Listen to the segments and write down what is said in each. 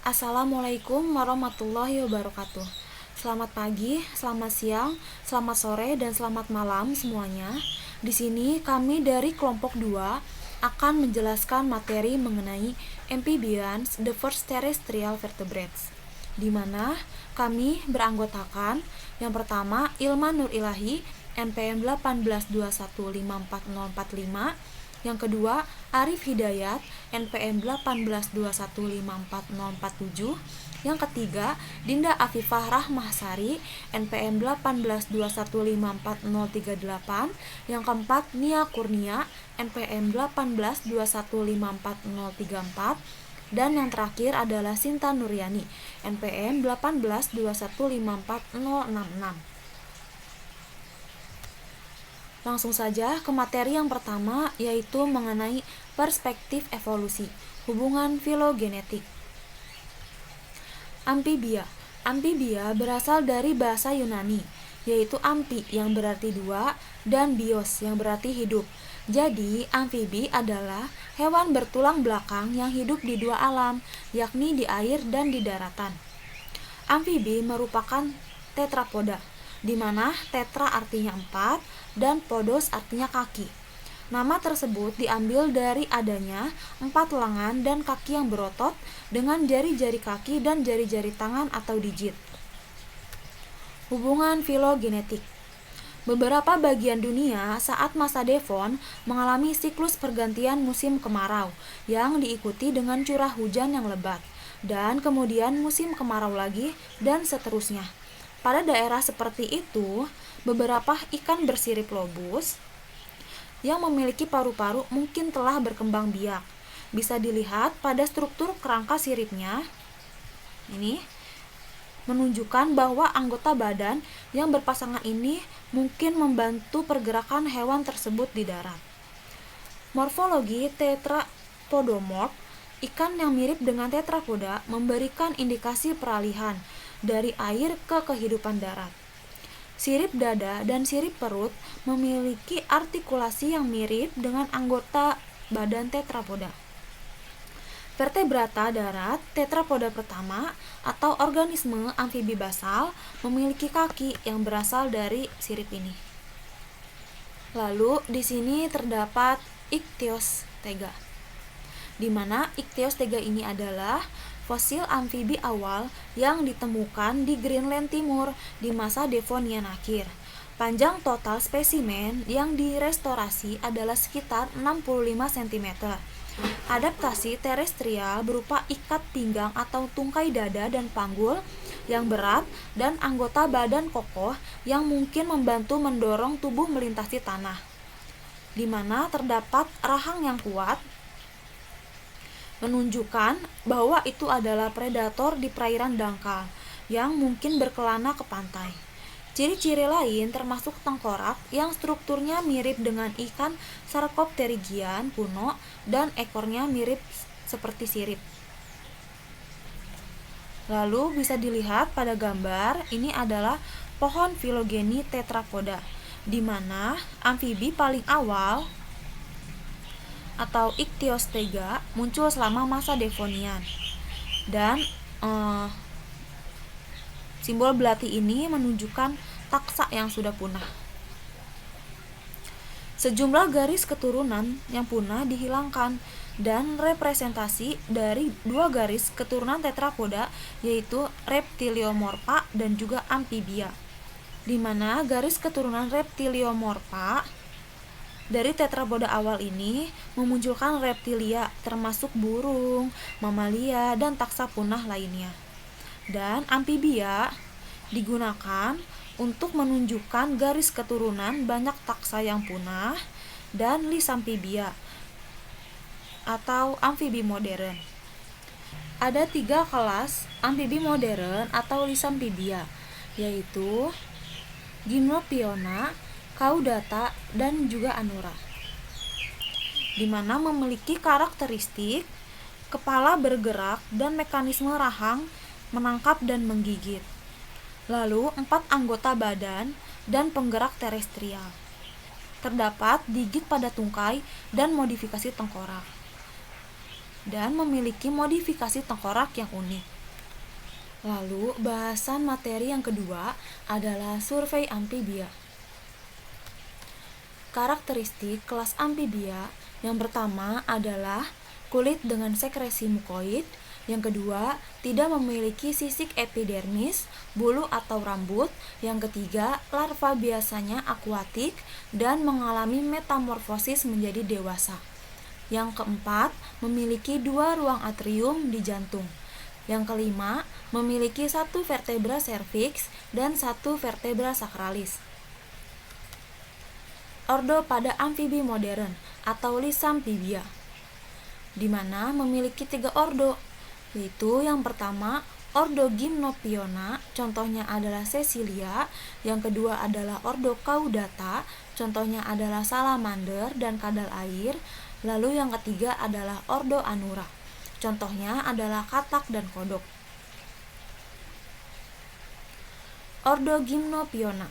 Assalamualaikum warahmatullahi wabarakatuh. Selamat pagi, selamat siang, selamat sore, dan selamat malam semuanya. Di sini kami dari kelompok 2 akan menjelaskan materi mengenai amphibians, the first terrestrial vertebrates, di mana kami beranggotakan yang pertama Ilman Nur Ilahi NPM 1821544045, yang kedua Arif Hidayat NPM 1821544047, yang ketiga Dinda Afifah Rahmahsari NPM 1821544038, yang keempat Nia Kurnia NPM 1821544034, dan yang terakhir adalah Sinta Nuryani NPM 1821544066. Langsung saja ke materi yang pertama, yaitu mengenai perspektif evolusi, hubungan filogenetik. Amphibia. Amphibia berasal dari bahasa Yunani, yaitu amphi yang berarti dua dan bios yang berarti hidup. Jadi, amfibi adalah hewan bertulang belakang yang hidup di dua alam, yakni di air dan di daratan. Amfibi merupakan tetrapoda, di mana tetra artinya 4 dan podos artinya kaki. Nama tersebut diambil dari adanya 4 lengan dan kaki yang berotot dengan jari-jari kaki dan jari-jari tangan atau digit. Hubungan filogenetik. Beberapa bagian dunia saat masa Devon mengalami siklus pergantian musim kemarau yang diikuti dengan curah hujan yang lebat, dan kemudian musim kemarau lagi, dan seterusnya. Pada daerah seperti itu, beberapa ikan bersirip lobus yang memiliki paru-paru mungkin telah berkembang biak. Bisa dilihat pada struktur kerangka siripnya. Ini menunjukkan bahwa anggota badan yang berpasangan ini mungkin membantu pergerakan hewan tersebut di darat. Morfologi tetrapodomorph, ikan yang mirip dengan tetrapoda, memberikan indikasi peralihan dari air ke kehidupan darat. Sirip dada dan sirip perut memiliki artikulasi yang mirip dengan anggota badan tetrapoda. Vertebrata darat tetrapoda pertama atau organisme amfibi basal memiliki kaki yang berasal dari sirip ini. Lalu di sini terdapat Ichthyostega, di mana Ichthyostega ini adalah fosil amfibi awal yang ditemukan di Greenland Timur di masa Devonian akhir. Panjang total spesimen yang direstorasi adalah sekitar 65 cm. Adaptasi terestrial berupa ikat pinggang atau tungkai dada dan panggul yang berat dan anggota badan kokoh yang mungkin membantu mendorong tubuh melintasi tanah, di mana terdapat rahang yang kuat, menunjukkan bahwa itu adalah predator di perairan dangkal yang mungkin berkelana ke pantai. Ciri-ciri lain termasuk tengkorak yang strukturnya mirip dengan ikan Sarcopterygian kuno dan ekornya mirip seperti sirip. Lalu bisa dilihat pada gambar, ini adalah pohon filogeni tetrapoda, di mana amfibi paling awal atau Ichthyostega muncul selama masa Devonian. Dan simbol belati ini menunjukkan taksa yang sudah punah. Sejumlah garis keturunan yang punah dihilangkan dan representasi dari 2 garis keturunan tetrapoda, yaitu Reptiliomorpha dan juga Amphibia, di mana garis keturunan Reptiliomorpha dari tetrapoda awal ini memunculkan reptilia termasuk burung, mamalia, dan taksa punah lainnya. Dan amphibia digunakan untuk menunjukkan garis keturunan banyak taksa yang punah dan Lysamphibia atau amfibi modern. Ada 3 kelas amfibi modern atau Lysamphibia, yaitu Gymnophiona, Caudata, dan juga Anura, di mana memiliki karakteristik kepala bergerak dan mekanisme rahang menangkap dan menggigit. Lalu 4 anggota badan dan penggerak terestrial. Terdapat digit pada tungkai dan modifikasi tengkorak, dan memiliki modifikasi tengkorak yang unik. Lalu, bahasan materi yang kedua adalah survei amfibia. Karakteristik kelas amfibia yang pertama adalah kulit dengan sekresi mukoid, yang kedua tidak memiliki sisik epidermis, bulu atau rambut, yang ketiga larva biasanya akuatik dan mengalami metamorfosis menjadi dewasa. Yang keempat, memiliki 2 ruang atrium di jantung. Yang kelima, memiliki 1 vertebra cervix dan 1 vertebra sacralis. Ordo pada amfibi modern atau Lysamphibia, di mana memiliki 3 ordo, yaitu yang pertama ordo Gymnophiona, contohnya adalah Cecilia, yang kedua adalah ordo Caudata, contohnya adalah salamander dan kadal air, lalu yang ketiga adalah ordo Anura, contohnya adalah katak dan kodok. Ordo Gymnophiona.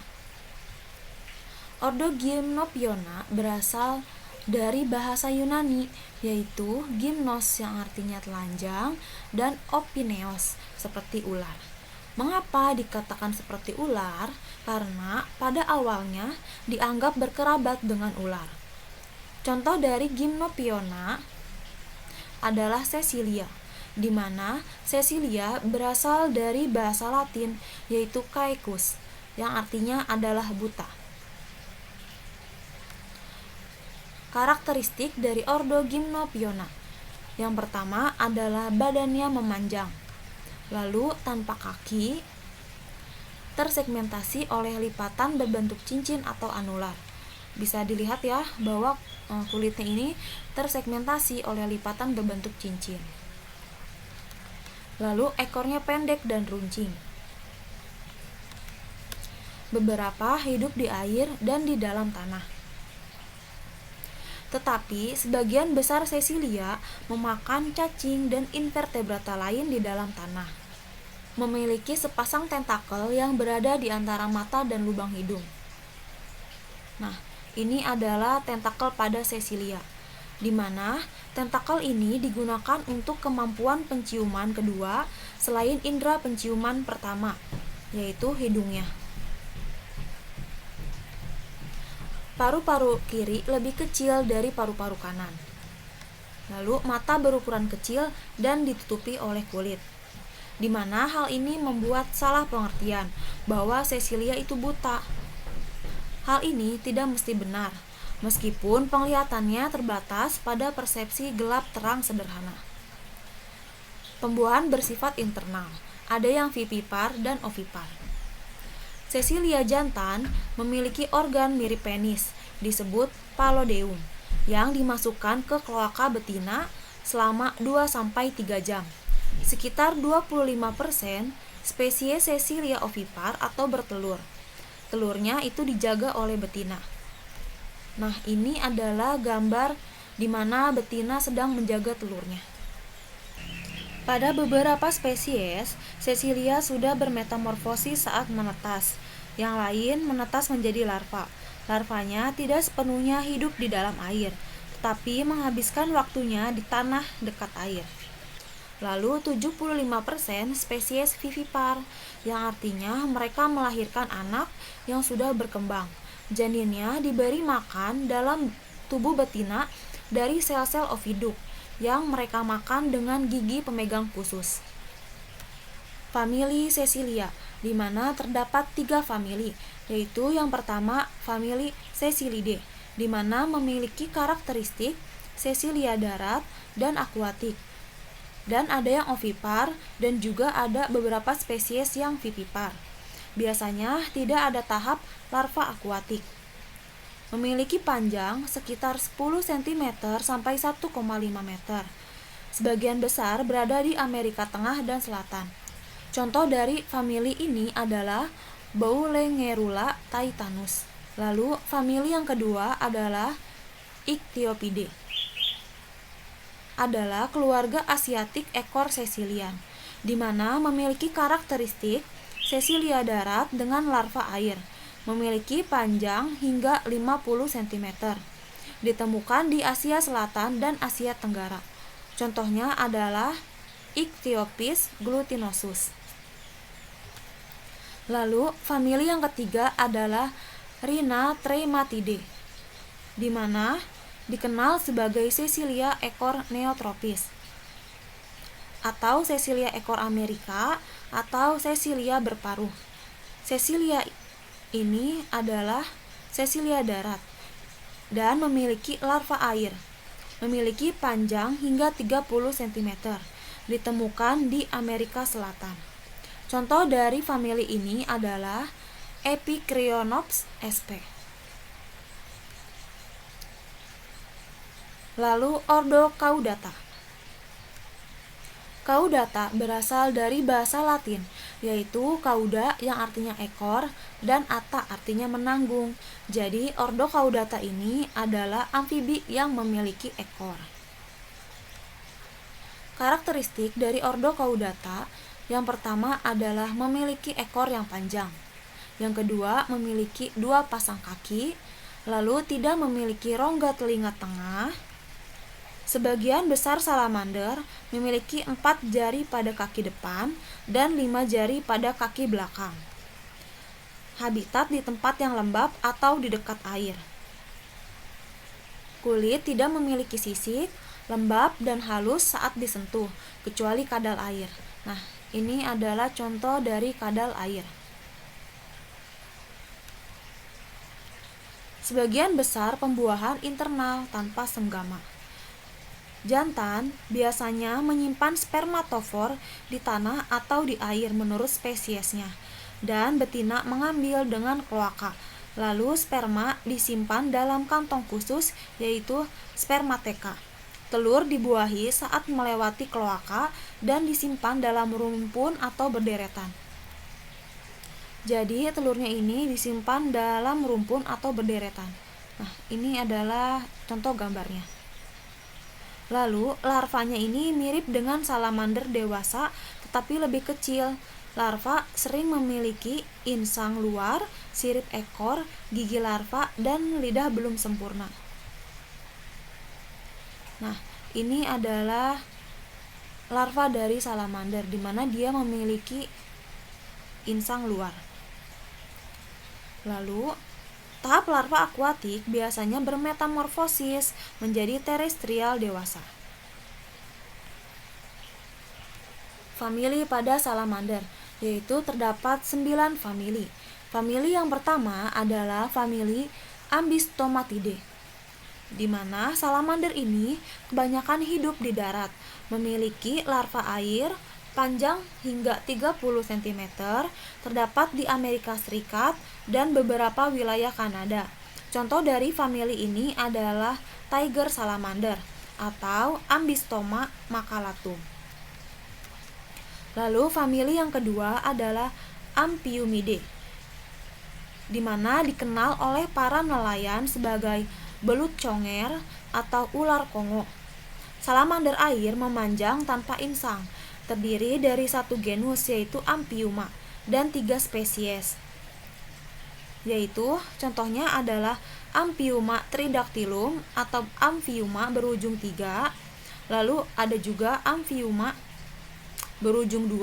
Ordo Gymnophiona berasal dari bahasa Yunani, yaitu gymnos yang artinya telanjang dan ophineos seperti ular. Mengapa dikatakan seperti ular? Karena pada awalnya dianggap berkerabat dengan ular. Contoh dari Gymnophiona adalah Cecilia, di mana Cecilia berasal dari bahasa Latin, yaitu caecus, yang artinya adalah buta. Karakteristik dari ordo Gymnophiona. Yang pertama adalah badannya memanjang, lalu tanpa kaki, tersegmentasi oleh lipatan berbentuk cincin atau anular. Bisa dilihat ya bahwa kulitnya ini tersegmentasi oleh lipatan berbentuk cincin. Lalu ekornya pendek dan runcing. Beberapa hidup di air dan di dalam tanah. Tetapi sebagian besar Cecilia memakan cacing dan invertebrata lain di dalam tanah. Memiliki sepasang tentakel yang berada di antara mata dan lubang hidung. Nah, ini adalah tentakel pada Cecilia, di mana tentakel ini digunakan untuk kemampuan penciuman kedua selain indera penciuman pertama, yaitu hidungnya. Paru-paru kiri lebih kecil dari paru-paru kanan. Lalu mata berukuran kecil dan ditutupi oleh kulit, di mana hal ini membuat salah pengertian bahwa Cecilia itu buta. Hal ini tidak mesti benar, meskipun penglihatannya terbatas pada persepsi gelap-terang sederhana. Pembuahan bersifat internal, ada yang vivipar dan ovipar. Cecilia jantan memiliki organ mirip penis, disebut palodeum, yang dimasukkan ke kloaka betina selama 2-3 jam. Sekitar 25% spesies Cecilia ovipar atau bertelur. Telurnya itu dijaga oleh betina. Nah, ini adalah gambar di mana betina sedang menjaga telurnya. Pada beberapa spesies, Cecilia sudah bermetamorfosis saat menetas. Yang lain menetas menjadi larva. Larvanya tidak sepenuhnya hidup di dalam air, tetapi menghabiskan waktunya di tanah dekat air. Lalu 75% spesies vivipar, yang artinya mereka melahirkan anak yang sudah berkembang. Janinnya diberi makan dalam tubuh betina dari sel-sel oviduk, yang mereka makan dengan gigi pemegang khusus. Famili Cecilia, di mana terdapat 3 famili, yaitu yang pertama famili Cecilidae, di mana memiliki karakteristik Cecilia darat dan akuatik. Dan ada yang ovipar dan juga ada beberapa spesies yang vivipar. Biasanya tidak ada tahap larva akuatik. Memiliki panjang sekitar 10 cm sampai 1,5 meter. Sebagian besar berada di Amerika Tengah dan Selatan. Contoh dari famili ini adalah Boulengerula titanus. Lalu famili yang kedua adalah Ichthyopidae. Adalah keluarga asiatik ekor Cecilian, di mana memiliki karakteristik Cecilia darat dengan larva air. Memiliki panjang hingga 50 cm. Ditemukan di Asia Selatan dan Asia Tenggara. Contohnya adalah Ichthyopis glutinosus. Lalu, famili yang ketiga adalah Rhinatrematidae, di mana dikenal sebagai Cecilia ekor neotropis, atau Cecilia ekor Amerika, atau Cecilia berparuh. Cecilia ini adalah Cecilia darat dan memiliki larva air. Memiliki panjang hingga 30 cm. Ditemukan di Amerika Selatan. Contoh dari famili ini adalah Epicryonops sp. Lalu ordo Caudata. Caudata berasal dari bahasa Latin, yaitu cauda yang artinya ekor dan ata artinya menanggung. Jadi ordo Caudata ini adalah amfibi yang memiliki ekor. Karakteristik dari ordo Caudata yang pertama adalah memiliki ekor yang panjang. Yang kedua, memiliki 2 pasang kaki, lalu tidak memiliki rongga telinga tengah. Sebagian besar salamander memiliki 4 jari pada kaki depan dan 5 jari pada kaki belakang. Habitat di tempat yang lembab atau di dekat air. Kulit tidak memiliki sisik, lembab dan halus saat disentuh, kecuali kadal air. Nah, ini adalah contoh dari kadal air. Sebagian besar pembuahan internal tanpa senggama. Jantan biasanya menyimpan spermatofor di tanah atau di air menurut spesiesnya, dan betina mengambil dengan kloaka. Lalu sperma disimpan dalam kantong khusus, yaitu spermateka. Telur dibuahi saat melewati kloaka dan disimpan dalam rumpun atau berderetan. Jadi telurnya ini disimpan dalam rumpun atau berderetan. Nah, ini adalah contoh gambarnya. Lalu, larvanya ini mirip dengan salamander dewasa, tetapi lebih kecil. Larva sering memiliki insang luar, sirip ekor, gigi larva, dan lidah belum sempurna. Nah, ini adalah larva dari salamander, di mana dia memiliki insang luar. Lalu, tahap larva akuatik biasanya bermetamorfosis menjadi terestrial dewasa. Famili pada salamander, yaitu terdapat 9 famili. Famili yang pertama adalah famili Ambystomatidae, di mana salamander ini kebanyakan hidup di darat, memiliki larva air panjang hingga 30 cm, terdapat di Amerika Serikat dan beberapa wilayah Kanada. Contoh dari famili ini adalah tiger salamander atau Ambystoma maculatum. Lalu famili yang kedua adalah Amphiumidae, di mana dikenal oleh para nelayan sebagai belut conger atau ular Kongo. Salamander air memanjang tanpa insang, terdiri dari 1 genus yaitu Amphiuma dan 3 spesies. Yaitu contohnya adalah Amphiuma tridactylum atau Amphiuma berujung 3. Lalu ada juga Amphiuma berujung 2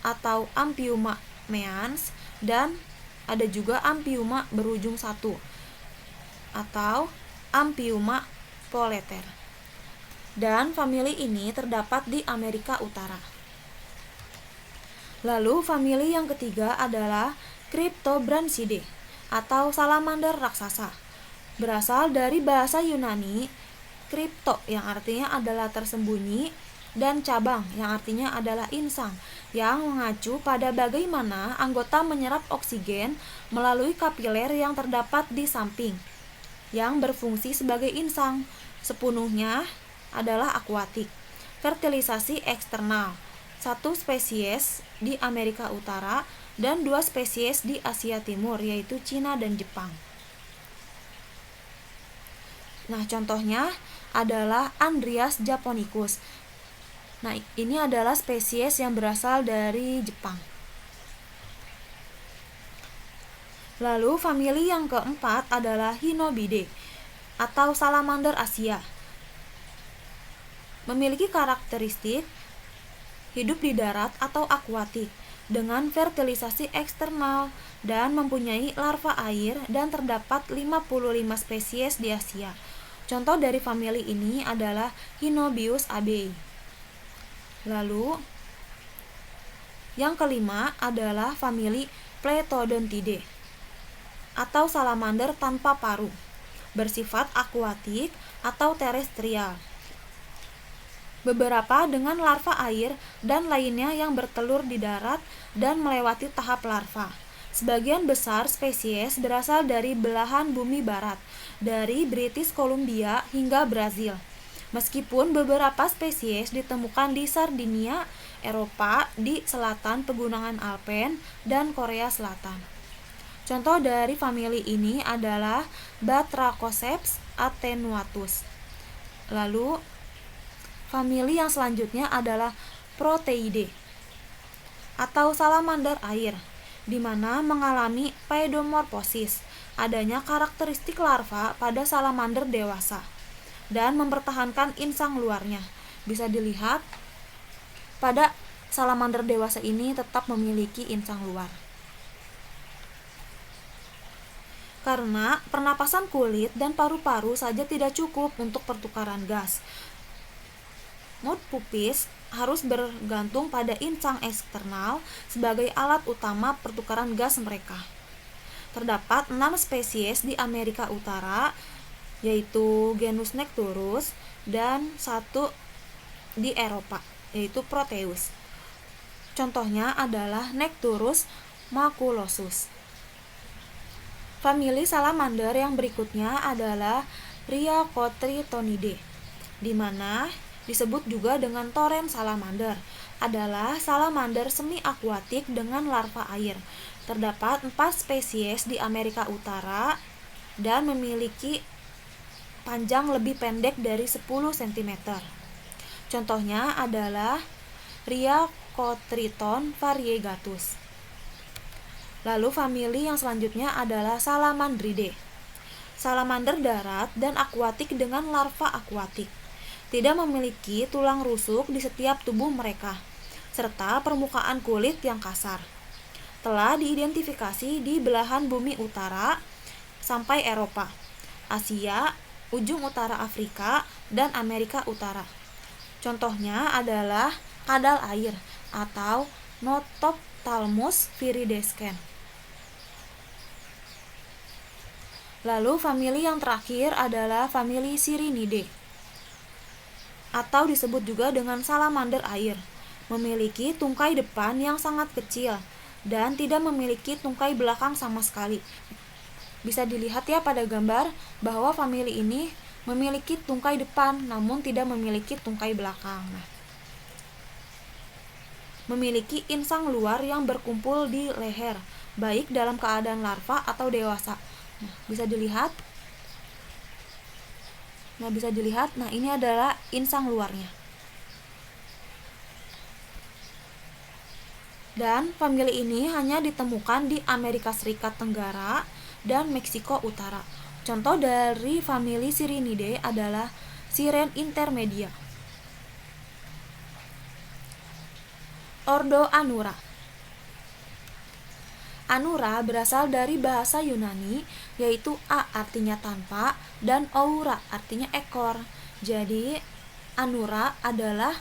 atau Amphiuma means, dan ada juga Amphiuma berujung 1 atau Amphiuma poleter. Dan famili ini terdapat di Amerika Utara. Lalu famili yang ketiga adalah Cryptobranchidae atau salamander raksasa. Berasal dari bahasa Yunani crypto yang artinya adalah tersembunyi dan cabang yang artinya adalah insang, yang mengacu pada bagaimana anggota menyerap oksigen melalui kapiler yang terdapat di samping yang berfungsi sebagai insang. Sepenuhnya adalah akuatik. Fertilisasi eksternal, 1 spesies di Amerika Utara dan 2 spesies di Asia Timur, yaitu Cina dan Jepang. Nah, contohnya adalah Andrias japonicus. Nah, ini adalah spesies yang berasal dari Jepang. Lalu famili yang keempat adalah Hinobidae atau salamander Asia. Memiliki karakteristik hidup di darat atau akuatik. dengan fertilisasi eksternal dan mempunyai larva air dan terdapat 55 spesies di Asia. Contoh dari famili ini adalah Hinobius abeyi. Lalu yang kelima adalah famili Plethodontidae atau salamander tanpa paruh, bersifat akuatik atau terestrial. Beberapa dengan larva air dan lainnya yang bertelur di darat dan melewati tahap larva. Sebagian besar spesies berasal dari belahan bumi barat, dari British Columbia hingga Brazil. Meskipun beberapa spesies ditemukan di Sardinia, Eropa, di selatan pegunungan Alpen, dan Korea Selatan. Contoh dari famili ini adalah Batrachoseps attenuatus. Lalu famili yang selanjutnya adalah Proteidae atau salamander air, di mana mengalami paidomorfosis, adanya karakteristik larva pada salamander dewasa, dan mempertahankan insang luarnya. Bisa dilihat pada salamander dewasa ini tetap memiliki insang luar. Karena pernapasan kulit dan paru-paru saja tidak cukup untuk pertukaran gas, mud pupis harus bergantung pada insang eksternal sebagai alat utama pertukaran gas mereka. Terdapat 6 spesies di Amerika Utara, yaitu genus Necturus, dan 1 di Eropa, yaitu Proteus. Contohnya adalah Necturus maculosus. Famili salamander yang berikutnya adalah Rhyacotritonidae, di mana disebut juga dengan toren salamander, adalah salamander semi-akuatik dengan larva air. Terdapat 4 spesies di Amerika Utara dan memiliki panjang lebih pendek dari 10 cm. Contohnya adalah Rhyacotryton variegatus. Lalu famili yang selanjutnya adalah Salamandridae. Salamander darat dan akuatik dengan larva akuatik. Tidak memiliki tulang rusuk di setiap tubuh mereka, serta permukaan kulit yang kasar. Telah diidentifikasi di belahan bumi utara sampai Eropa, Asia, ujung utara Afrika, dan Amerika Utara. Contohnya adalah kadal air atau Notophthalmus viridescens. Lalu famili yang terakhir adalah famili Sirinidae, atau disebut juga dengan salamander air. Memiliki tungkai depan yang sangat kecil dan tidak memiliki tungkai belakang sama sekali. Bisa dilihat ya pada gambar bahwa famili ini memiliki tungkai depan namun tidak memiliki tungkai belakang. Memiliki insang luar yang berkumpul di leher, baik dalam keadaan larva atau dewasa. Bisa dilihat. Nah ini adalah insang luarnya. Dan famili ini hanya ditemukan di Amerika Serikat Tenggara dan Meksiko Utara. Contoh dari famili Sirinidae adalah Siren intermedia. Ordo Anura. Anura berasal dari bahasa Yunani, yaitu a artinya tanpa dan oura artinya ekor. Jadi Anura adalah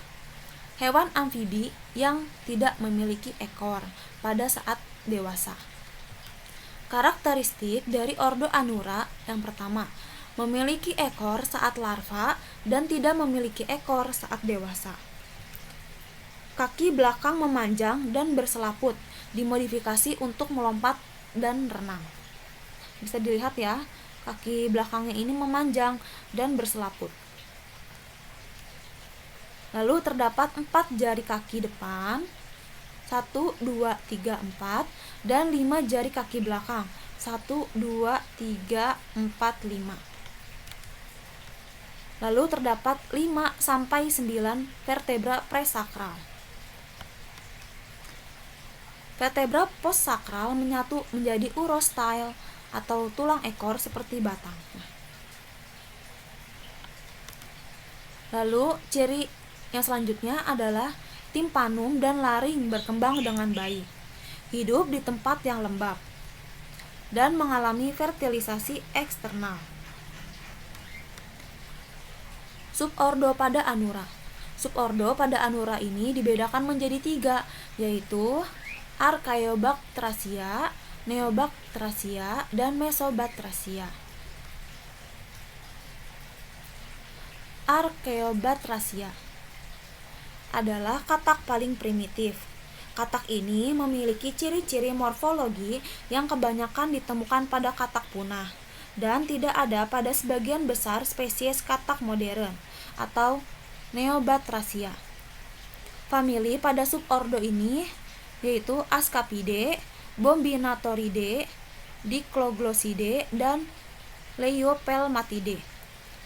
hewan amfibi yang tidak memiliki ekor pada saat dewasa. Karakteristik dari ordo Anura yang pertama, memiliki ekor saat larva dan tidak memiliki ekor saat dewasa. Kaki belakang memanjang dan berselaput, dimodifikasi untuk melompat dan renang. Bisa dilihat ya, kaki belakangnya ini memanjang dan berselaput. Lalu terdapat 4 jari kaki depan, 1, 2, 3, 4, dan 5 jari kaki belakang, 1, 2, 3, 4, 5. Lalu terdapat 5 sampai 9 vertebra presakral. Vertebra postsakral menyatu menjadi urostyle atau tulang ekor seperti batang. Lalu ciri yang selanjutnya adalah timpanum dan laring berkembang dengan baik. hidup di tempat yang lembab, dan mengalami fertilisasi eksternal. Subordo pada Anura. Subordo pada Anura ini dibedakan menjadi 3, yaitu Archaeobactracia, Neobactracia, dan Mesobatracia. Archaeobactracia adalah katak paling primitif. Katak ini memiliki ciri-ciri morfologi yang kebanyakan ditemukan pada katak punah dan tidak ada pada sebagian besar spesies katak modern atau Neobatracia. Famili pada subordo ini yaitu Ascapidae, Bombinatoridae, Dicloglossidae, dan Leiopelmatidae.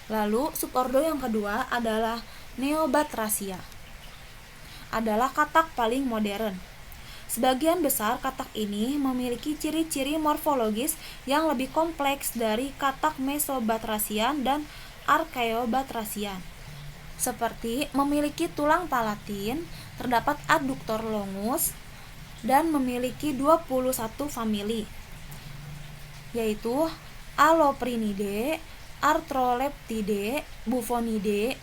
Lalu subordo yang kedua adalah Neobatracia. Adalah katak paling modern. Sebagian besar katak ini memiliki ciri-ciri morfologis yang lebih kompleks dari katak Mesobatracian dan Archaeobactracian, seperti memiliki tulang palatin, terdapat adduktor longus, dan memiliki 21 famili, yaitu Alloprinidae, Arthroleptidae, Buffonidae,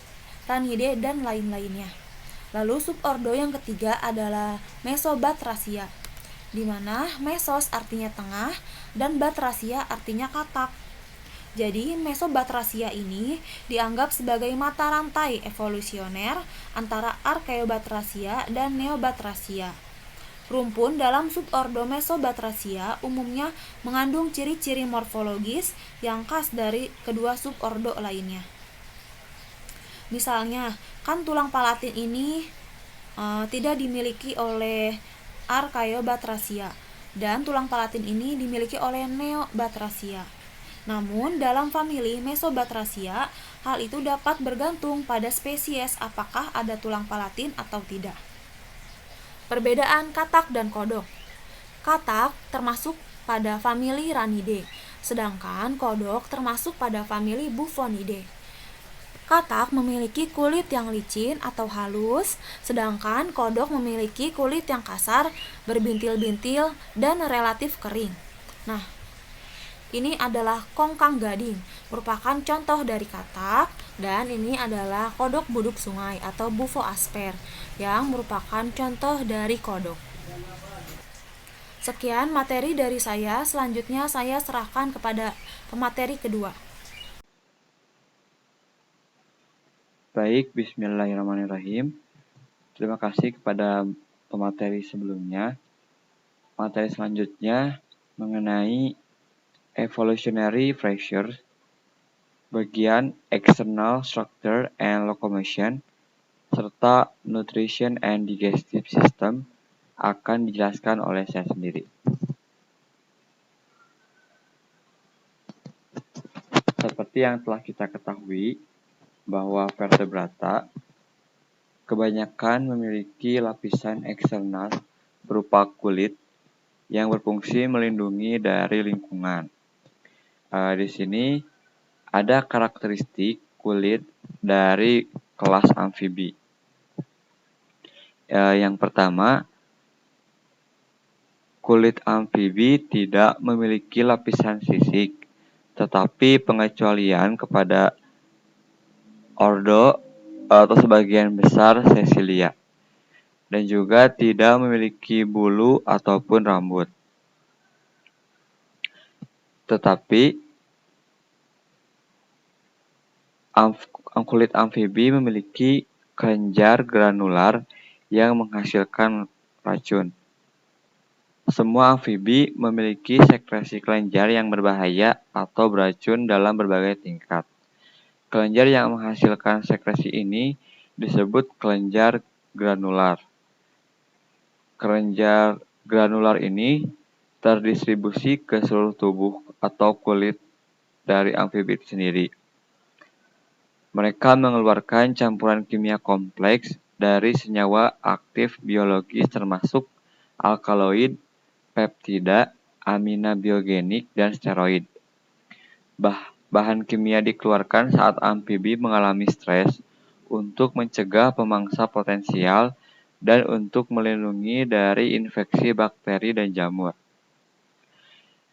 Ranidae, dan lain-lainnya. Lalu subordo yang ketiga adalah Mesobatracia, di mana mesos artinya tengah dan batracia artinya katak. Jadi Mesobatracia ini dianggap sebagai mata rantai evolusioner antara Archaeobactracia dan Neobatracia. Rumpun dalam subordo Mesobatracia umumnya mengandung ciri-ciri morfologis yang khas dari kedua subordo lainnya. Misalnya, kan tulang palatin ini tidak dimiliki oleh Archaeobactracia dan tulang palatin ini dimiliki oleh Neobatracia. Namun, dalam famili Mesobatracia, hal itu dapat bergantung pada spesies apakah ada tulang palatin atau tidak. Perbedaan katak dan kodok. Katak termasuk pada famili Ranidae, sedangkan kodok termasuk pada famili Buffonidae. Katak memiliki kulit yang licin atau halus, sedangkan kodok memiliki kulit yang kasar, berbintil-bintil, dan relatif kering. Nah, ini adalah kongkang gading, merupakan contoh dari katak, dan ini adalah kodok buduk sungai atau Bufo asper, yang merupakan contoh dari kodok. Sekian materi dari saya, selanjutnya saya serahkan kepada pemateri kedua. Baik, bismillahirrahmanirrahim. Terima kasih kepada pemateri sebelumnya. Materi selanjutnya mengenai evolutionary fractures, bagian external structure and locomotion, serta nutrition and digestive system akan dijelaskan oleh saya sendiri. Seperti yang telah kita ketahui, bahwa vertebrata kebanyakan memiliki lapisan eksternal berupa kulit yang berfungsi melindungi dari lingkungan. Di sini ada karakteristik kulit dari kelas amfibi. Yang pertama, kulit amfibi tidak memiliki lapisan sisik, tetapi pengecualian kepada ordo atau sebagian besar sesilia, dan juga tidak memiliki bulu ataupun rambut. Tetapi kulit amfibi memiliki kelenjar granular yang menghasilkan racun. Semua amfibi memiliki sekresi kelenjar yang berbahaya atau beracun dalam berbagai tingkat. Kelenjar yang menghasilkan sekresi ini disebut kelenjar granular. Kelenjar granular ini terdistribusi ke seluruh tubuh atau kulit dari amfibi itu sendiri. Mereka mengeluarkan campuran kimia kompleks dari senyawa aktif biologis termasuk alkaloid, peptida, amina biogenik, dan steroid. Bahan kimia dikeluarkan saat amfibi mengalami stres untuk mencegah pemangsa potensial dan untuk melindungi dari infeksi bakteri dan jamur.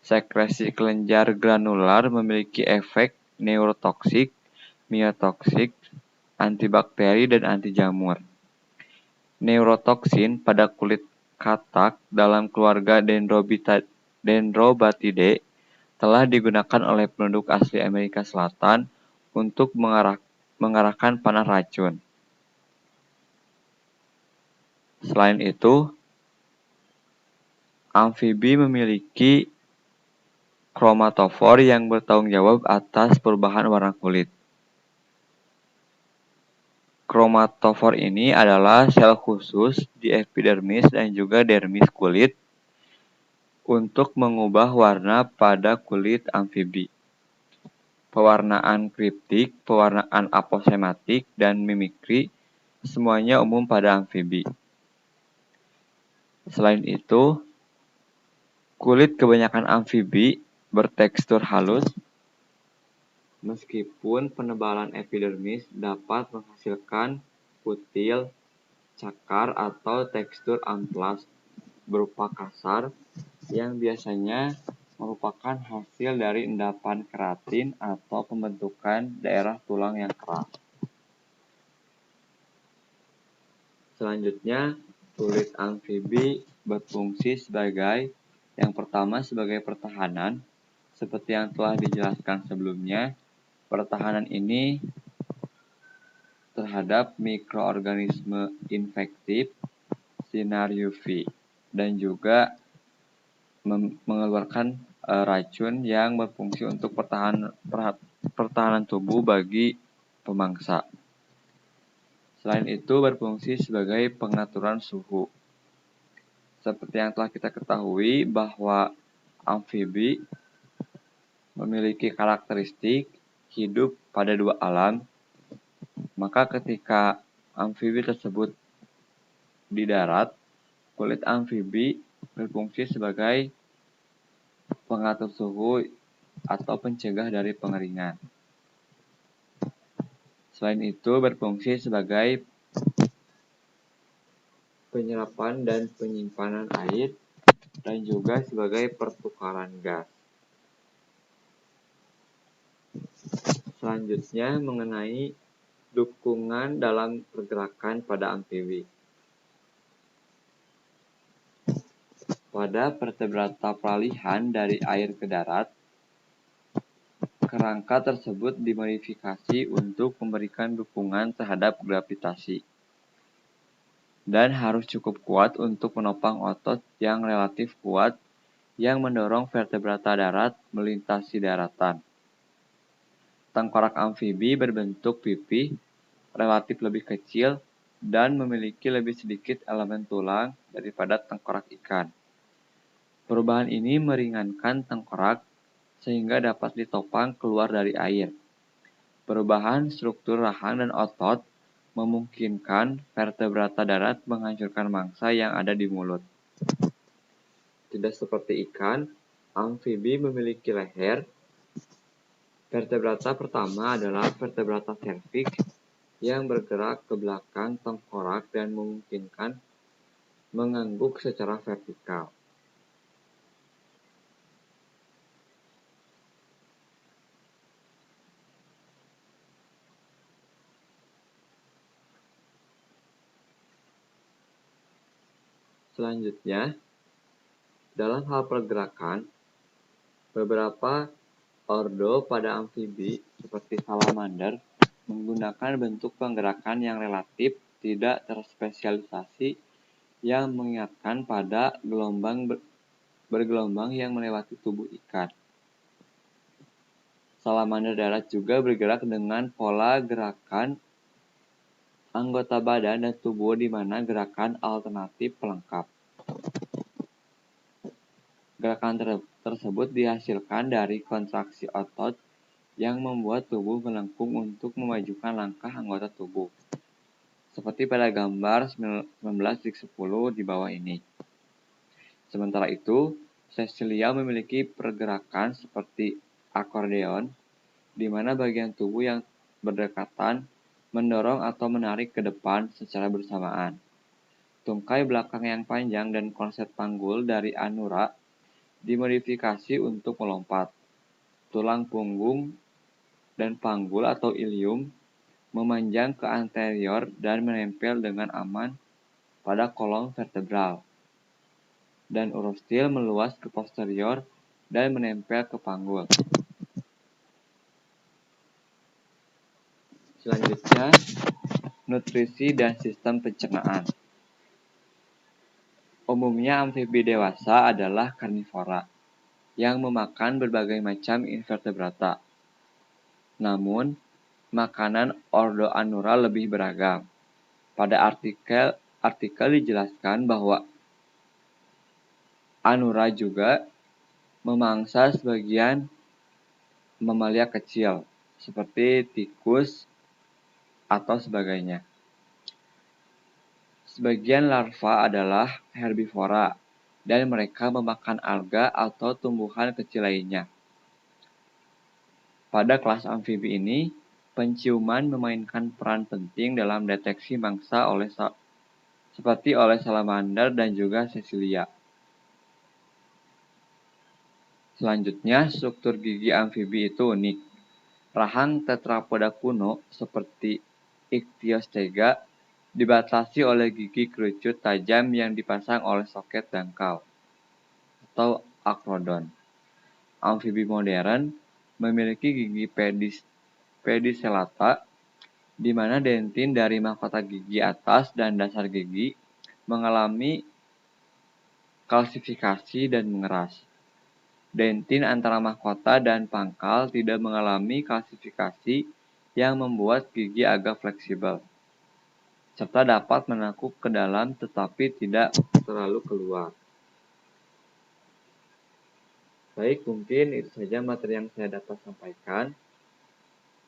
Sekresi kelenjar granular memiliki efek neurotoksik, miotoksik, antibakteri, dan anti jamur. Neurotoksin pada kulit katak dalam keluarga Dendrobatidae telah digunakan oleh penduduk asli Amerika Selatan untuk mengarahkan panah racun. Selain itu, amfibi memiliki kromatofor yang bertanggung jawab atas perubahan warna kulit. Kromatofor ini adalah sel khusus di epidermis dan juga dermis kulit untuk mengubah warna pada kulit amfibi. Pewarnaan kriptik, pewarnaan aposematik, dan mimikri semuanya umum pada amfibi. Selain itu, kulit kebanyakan amfibi bertekstur halus, meskipun penebalan epidermis dapat menghasilkan kutil, cakar, atau tekstur amplas berupa kasar yang biasanya merupakan hasil dari endapan keratin atau pembentukan daerah tulang yang keras. Selanjutnya, kulit amfibi berfungsi sebagai yang pertama sebagai pertahanan. Seperti yang telah dijelaskan sebelumnya, pertahanan ini terhadap mikroorganisme infektif, sinar UV, dan juga mengeluarkan racun yang berfungsi untuk pertahanan tubuh bagi pemangsa. Selain itu berfungsi sebagai pengaturan suhu. Seperti yang telah kita ketahui bahwa amfibi memiliki karakteristik hidup pada dua alam, maka ketika amfibi tersebut di darat, kulit amfibi berfungsi sebagai pengatur suhu atau pencegah dari pengeringan. Selain itu berfungsi sebagai penyerapan dan penyimpanan air dan juga sebagai pertukaran gas. Selanjutnya mengenai dukungan dalam pergerakan pada amfibi. Pada vertebrata peralihan dari air ke darat, kerangka tersebut dimodifikasi untuk memberikan dukungan terhadap gravitasi dan harus cukup kuat untuk menopang otot yang relatif kuat yang mendorong vertebrata darat melintasi daratan. Tengkorak amfibi berbentuk pipih, relatif lebih kecil, dan memiliki lebih sedikit elemen tulang daripada tengkorak ikan. Perubahan ini meringankan tengkorak sehingga dapat ditopang keluar dari air. Perubahan struktur rahang dan otot memungkinkan vertebrata darat menghancurkan mangsa yang ada di mulut. Tidak seperti ikan, amfibi memiliki leher. Vertebrata pertama adalah vertebrata serviks yang bergerak ke belakang tengkorak dan memungkinkan mengangguk secara vertikal. Selanjutnya, dalam hal pergerakan, beberapa ordo pada amfibi seperti salamander menggunakan bentuk penggerakan yang relatif tidak terspesialisasi yang mengingatkan pada gelombang bergelombang yang melewati tubuh ikan. Salamander darat juga bergerak dengan pola gerakan anggota badan dan tubuh di mana gerakan alternatif pelengkap. Gerakan tersebut dihasilkan dari kontraksi otot yang membuat tubuh melengkung untuk memajukan langkah anggota tubuh. Seperti pada gambar 19-10 di bawah ini. Sementara itu, sesilia memiliki pergerakan seperti akordeon, di mana bagian tubuh yang berdekatan mendorong atau menarik ke depan secara bersamaan. Tungkai belakang yang panjang dan konsep panggul dari Anura dimodifikasi untuk melompat. Tulang punggung dan panggul atau ilium memanjang ke anterior dan menempel dengan aman pada kolom vertebral. Dan urostil meluas ke posterior dan menempel ke panggul. Selanjutnya, nutrisi dan sistem pencernaan. Umumnya amfibi dewasa adalah karnivora yang memakan berbagai macam invertebrata. Namun, makanan ordo Anura lebih beragam. Pada artikel dijelaskan bahwa Anura juga memangsa sebagian mamalia kecil seperti tikus atau sebagainya. Sebagian larva adalah herbivora dan mereka memakan alga atau tumbuhan kecil lainnya. Pada kelas amfibi ini, penciuman memainkan peran penting dalam deteksi mangsa seperti oleh salamander dan juga Cecilia. Selanjutnya, struktur gigi amfibi itu unik. Rahang tetrapoda kuno seperti Ichthyostega dibatasi oleh gigi kerucut tajam yang dipasang oleh soket dangkal atau akrodon. Amfibi modern memiliki gigi pedicelata di mana dentin dari mahkota gigi atas dan dasar gigi mengalami kalsifikasi dan mengeras. Dentin antara mahkota dan pangkal tidak mengalami kalsifikasi yang membuat gigi agak fleksibel, serta dapat menekuk ke dalam tetapi tidak terlalu keluar. Baik, mungkin itu saja materi yang saya dapat sampaikan.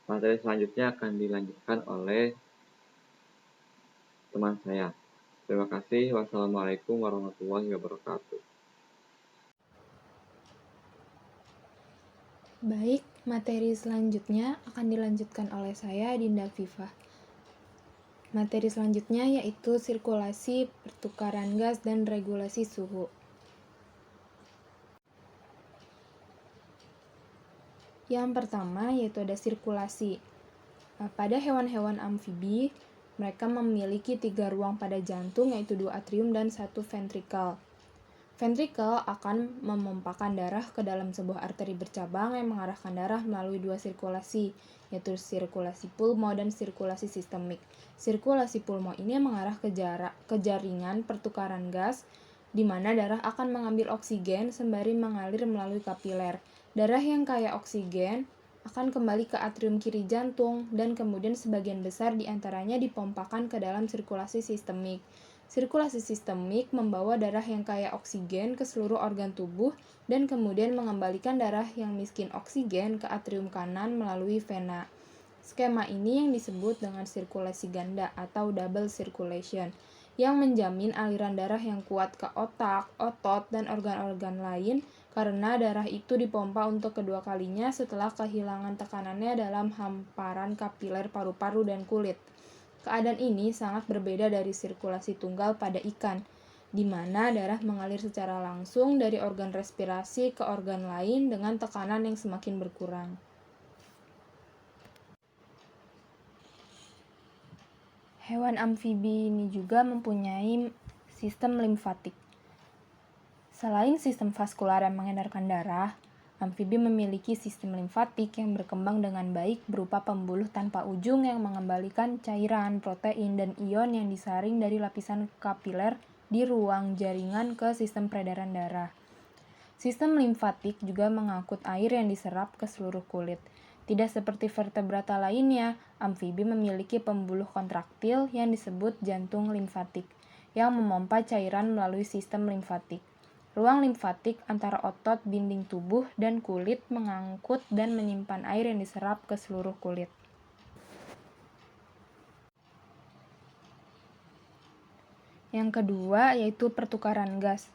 Materi selanjutnya akan dilanjutkan oleh teman saya. Terima kasih. Wassalamualaikum warahmatullahi wabarakatuh. Baik, materi selanjutnya akan dilanjutkan oleh saya, Dinda Viva. Materi selanjutnya yaitu sirkulasi, pertukaran gas, dan regulasi suhu. Yang pertama yaitu ada sirkulasi. Pada hewan-hewan amfibi, mereka memiliki 3 ruang pada jantung, yaitu 2 atrium dan 1 ventrikel. Ventrikel akan memompakan darah ke dalam sebuah arteri bercabang yang mengarahkan darah melalui 2 sirkulasi, yaitu sirkulasi pulmo dan sirkulasi sistemik. Sirkulasi pulmo ini mengarah ke jaringan pertukaran gas, di mana darah akan mengambil oksigen sembari mengalir melalui kapiler. Darah yang kaya oksigen akan kembali ke atrium kiri jantung dan kemudian sebagian besar diantaranya dipompakan ke dalam sirkulasi sistemik. Sirkulasi sistemik membawa darah yang kaya oksigen ke seluruh organ tubuh dan kemudian mengembalikan darah yang miskin oksigen ke atrium kanan melalui vena. Skema ini yang disebut dengan sirkulasi ganda atau double circulation, yang menjamin aliran darah yang kuat ke otak, otot, dan organ-organ lain karena darah itu dipompa untuk kedua kalinya setelah kehilangan tekanannya dalam hamparan kapiler paru-paru dan kulit. Keadaan ini sangat berbeda dari sirkulasi tunggal pada ikan, di mana darah mengalir secara langsung dari organ respirasi ke organ lain dengan tekanan yang semakin berkurang. Hewan amfibi ini juga mempunyai sistem limfatik. Selain sistem vaskular yang mengedarkan darah, amfibi memiliki sistem limfatik yang berkembang dengan baik berupa pembuluh tanpa ujung yang mengembalikan cairan, protein, dan ion yang disaring dari lapisan kapiler di ruang jaringan ke sistem peredaran darah. Sistem limfatik juga mengangkut air yang diserap ke seluruh kulit. Tidak seperti vertebrata lainnya, amfibi memiliki pembuluh kontraktil yang disebut jantung limfatik, yang memompa cairan melalui sistem limfatik. Ruang limfatik antara otot dinding tubuh dan kulit mengangkut dan menyimpan air yang diserap ke seluruh kulit. Yang kedua yaitu pertukaran gas.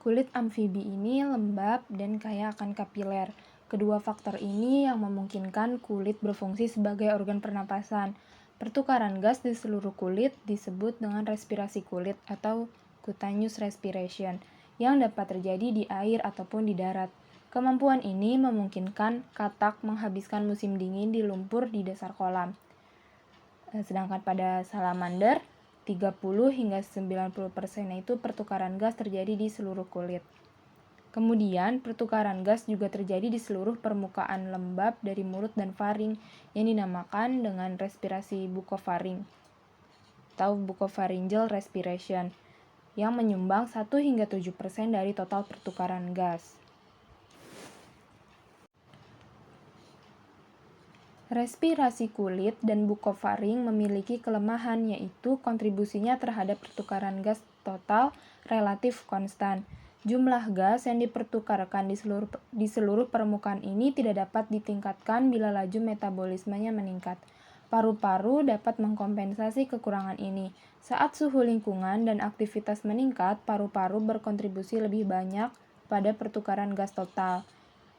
Kulit amfibi ini lembab dan kaya akan kapiler. Kedua faktor ini yang memungkinkan kulit berfungsi sebagai organ pernapasan. Pertukaran gas di seluruh kulit disebut dengan respirasi kulit atau cutaneous respiration yang dapat terjadi di air ataupun di darat. Kemampuan ini memungkinkan katak menghabiskan musim dingin di lumpur di dasar kolam. Sedangkan pada salamander, 30 hingga 90% itu pertukaran gas terjadi di seluruh kulit. Kemudian, pertukaran gas juga terjadi di seluruh permukaan lembab dari mulut dan faring yang dinamakan dengan respirasi bukofaring atau bucopharyngeal respiration yang menyumbang 1 hingga 7% dari total pertukaran gas. Respirasi kulit dan bukofaring memiliki kelemahan, yaitu kontribusinya terhadap pertukaran gas total relatif konstan. Jumlah gas yang dipertukarkan di seluruh permukaan ini tidak dapat ditingkatkan bila laju metabolismenya meningkat. Paru-paru dapat mengkompensasi kekurangan ini. Saat suhu lingkungan dan aktivitas meningkat, paru-paru berkontribusi lebih banyak pada pertukaran gas total.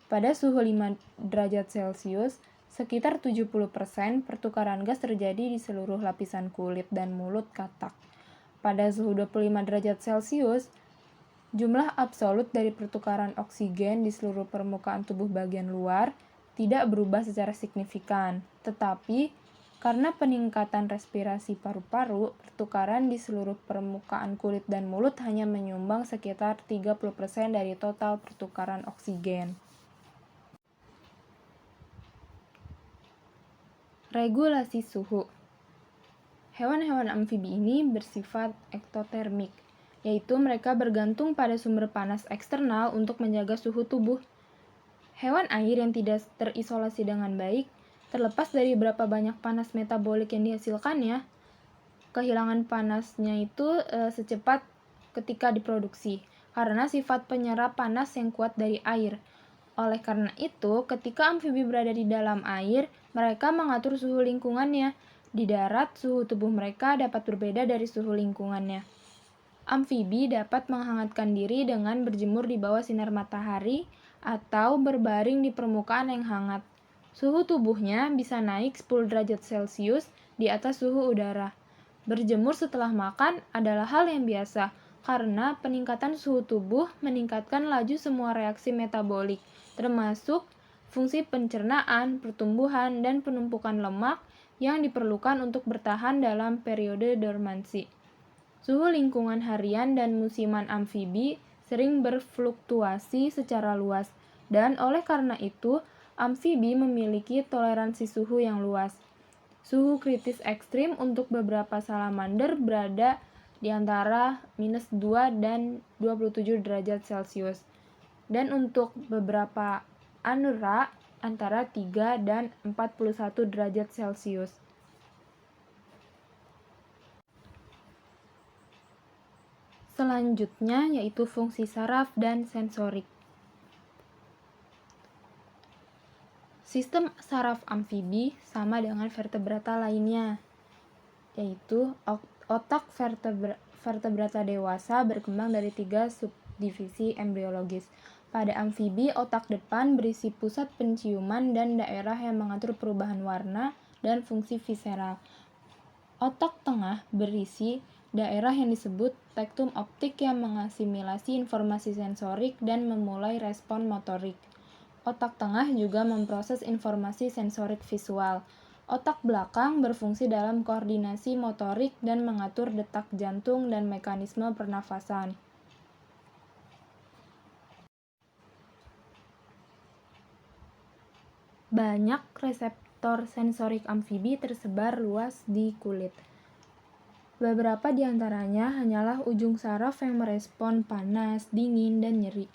Pada suhu 5 derajat Celcius, sekitar 70% pertukaran gas terjadi di seluruh lapisan kulit dan mulut katak. Pada suhu 25 derajat Celcius, jumlah absolut dari pertukaran oksigen di seluruh permukaan tubuh bagian luar tidak berubah secara signifikan, tetapi karena peningkatan respirasi paru-paru, pertukaran di seluruh permukaan kulit dan mulut hanya menyumbang sekitar 30% dari total pertukaran oksigen. Regulasi suhu. Hewan-hewan amfibi ini bersifat ektotermik, yaitu mereka bergantung pada sumber panas eksternal untuk menjaga suhu tubuh. Hewan air yang tidak terisolasi dengan baik, terlepas dari berapa banyak panas metabolik yang dihasilkannya, kehilangan panasnya itu secepat ketika diproduksi, karena sifat penyerap panas yang kuat dari air. Oleh karena itu, ketika amfibi berada di dalam air, mereka mengatur suhu lingkungannya. Di darat, suhu tubuh mereka dapat berbeda dari suhu lingkungannya. Amfibi dapat menghangatkan diri dengan berjemur di bawah sinar matahari atau berbaring di permukaan yang hangat. Suhu tubuhnya bisa naik 10 derajat Celcius di atas suhu udara. Berjemur setelah makan adalah hal yang biasa, karena peningkatan suhu tubuh meningkatkan laju semua reaksi metabolik, termasuk fungsi pencernaan, pertumbuhan, dan penumpukan lemak yang diperlukan untuk bertahan dalam periode dormansi. Suhu lingkungan harian dan musiman amfibi sering berfluktuasi secara luas, dan oleh karena itu, amfibi memiliki toleransi suhu yang luas. Suhu kritis ekstrim untuk beberapa salamander berada di antara -2 dan 27 derajat Celcius. Dan untuk beberapa anura antara 3 dan 41 derajat Celcius. Selanjutnya yaitu fungsi saraf dan sensorik. Sistem saraf amfibi sama dengan vertebrata lainnya, yaitu otak vertebrata dewasa berkembang dari 3 subdivisi embriologis. Pada amfibi, otak depan berisi pusat penciuman dan daerah yang mengatur perubahan warna dan fungsi visceral. Otak tengah berisi daerah yang disebut tektum optik yang mengasimilasi informasi sensorik dan memulai respon motorik. Otak tengah juga memproses informasi sensorik visual. Otak belakang berfungsi dalam koordinasi motorik dan mengatur detak jantung dan mekanisme pernafasan. Banyak reseptor sensorik amfibi tersebar luas di kulit. Beberapa di antaranya hanyalah ujung saraf yang merespon panas, dingin, dan nyeri.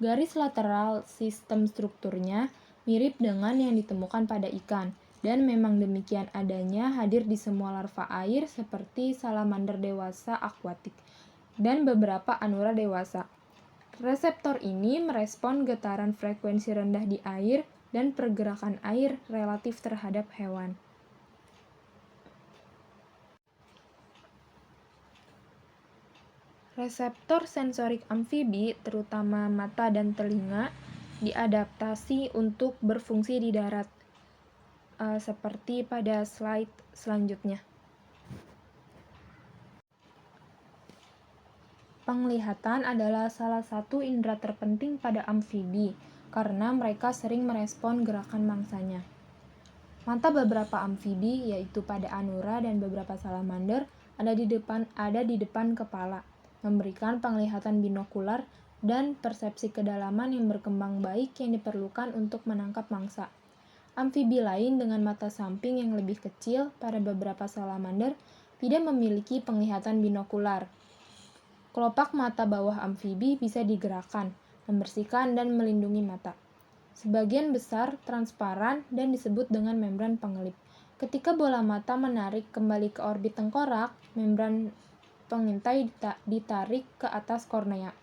Garis lateral sistem strukturnya mirip dengan yang ditemukan pada ikan, dan memang demikian adanya hadir di semua larva air seperti salamander dewasa akuatik dan beberapa anura dewasa. Reseptor ini merespon getaran frekuensi rendah di air dan pergerakan air relatif terhadap hewan. Reseptor sensorik amfibi, terutama mata dan telinga, diadaptasi untuk berfungsi di darat. seperti pada slide selanjutnya. Penglihatan adalah salah satu indera terpenting pada amfibi karena mereka sering merespon gerakan mangsanya. Mata beberapa amfibi, yaitu pada anura dan beberapa salamander, ada di depan kepala, memberikan penglihatan binokular dan persepsi kedalaman yang berkembang baik yang diperlukan untuk menangkap mangsa. Amfibi lain dengan mata samping yang lebih kecil pada beberapa salamander tidak memiliki penglihatan binokular. Kelopak mata bawah amfibi bisa digerakkan, membersihkan, dan melindungi mata. Sebagian besar transparan dan disebut dengan membran pengelip. Ketika bola mata menarik kembali ke orbit tengkorak, membran pengintai ditarik ke atas kornea.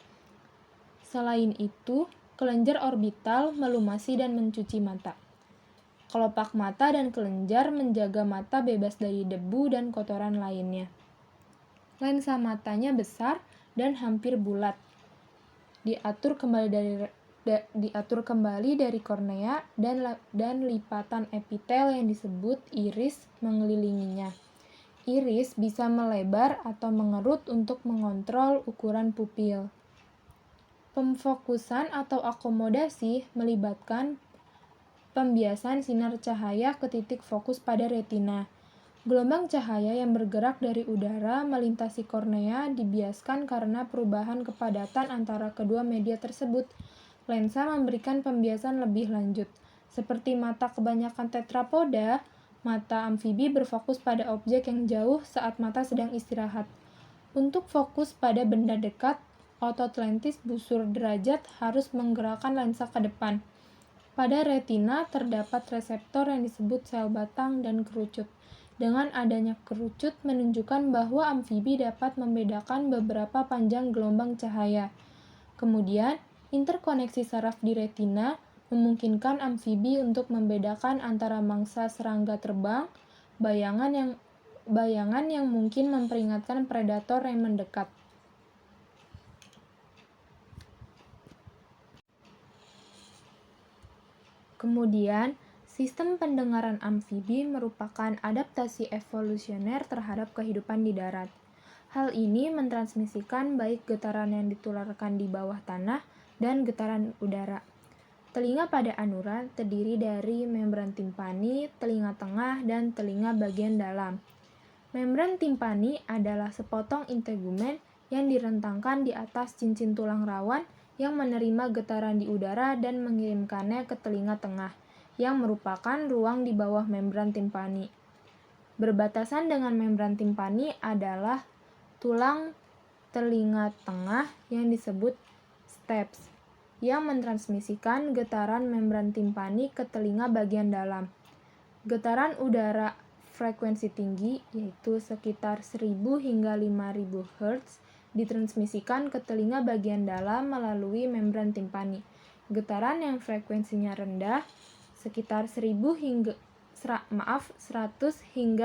Selain itu, kelenjar orbital melumasi dan mencuci mata. Kelopak mata dan kelenjar menjaga mata bebas dari debu dan kotoran lainnya. Lensa matanya besar dan hampir bulat. Diatur kembali dari kornea dan lipatan epitel yang disebut iris mengelilinginya. Iris bisa melebar atau mengerut untuk mengontrol ukuran pupil. Pemfokusan atau akomodasi melibatkan pembiasan sinar cahaya ke titik fokus pada retina. Gelombang cahaya yang bergerak dari udara melintasi kornea dibiaskan karena perubahan kepadatan antara kedua media tersebut. Lensa memberikan pembiasan lebih lanjut. Seperti mata kebanyakan tetrapoda, mata amfibi berfokus pada objek yang jauh saat mata sedang istirahat. Untuk fokus pada benda dekat, otot lentis busur derajat harus menggerakkan lensa ke depan. Pada retina terdapat reseptor yang disebut sel batang dan kerucut. Dengan adanya kerucut menunjukkan bahwa amfibi dapat membedakan beberapa panjang gelombang cahaya. Kemudian, interkoneksi saraf di retina memungkinkan amfibi untuk membedakan antara mangsa serangga terbang, bayangan yang mungkin memperingatkan predator yang mendekat. Kemudian, sistem pendengaran amfibi merupakan adaptasi evolusioner terhadap kehidupan di darat. Hal ini mentransmisikan baik getaran yang ditularkan di bawah tanah dan getaran udara. Telinga pada anura terdiri dari membran timpani, telinga tengah, dan telinga bagian dalam. Membran timpani adalah sepotong integumen yang direntangkan di atas cincin tulang rawan yang menerima getaran di udara dan mengirimkannya ke telinga tengah, yang merupakan ruang di bawah membran timpani. Berbatasan dengan membran timpani adalah tulang telinga tengah yang disebut stapes, yang mentransmisikan getaran membran timpani ke telinga bagian dalam. Getaran udara frekuensi tinggi, yaitu sekitar 1000 hingga 5000 Hz, ditransmisikan ke telinga bagian dalam melalui membran timpani. Getaran yang frekuensinya rendah, sekitar 100 hingga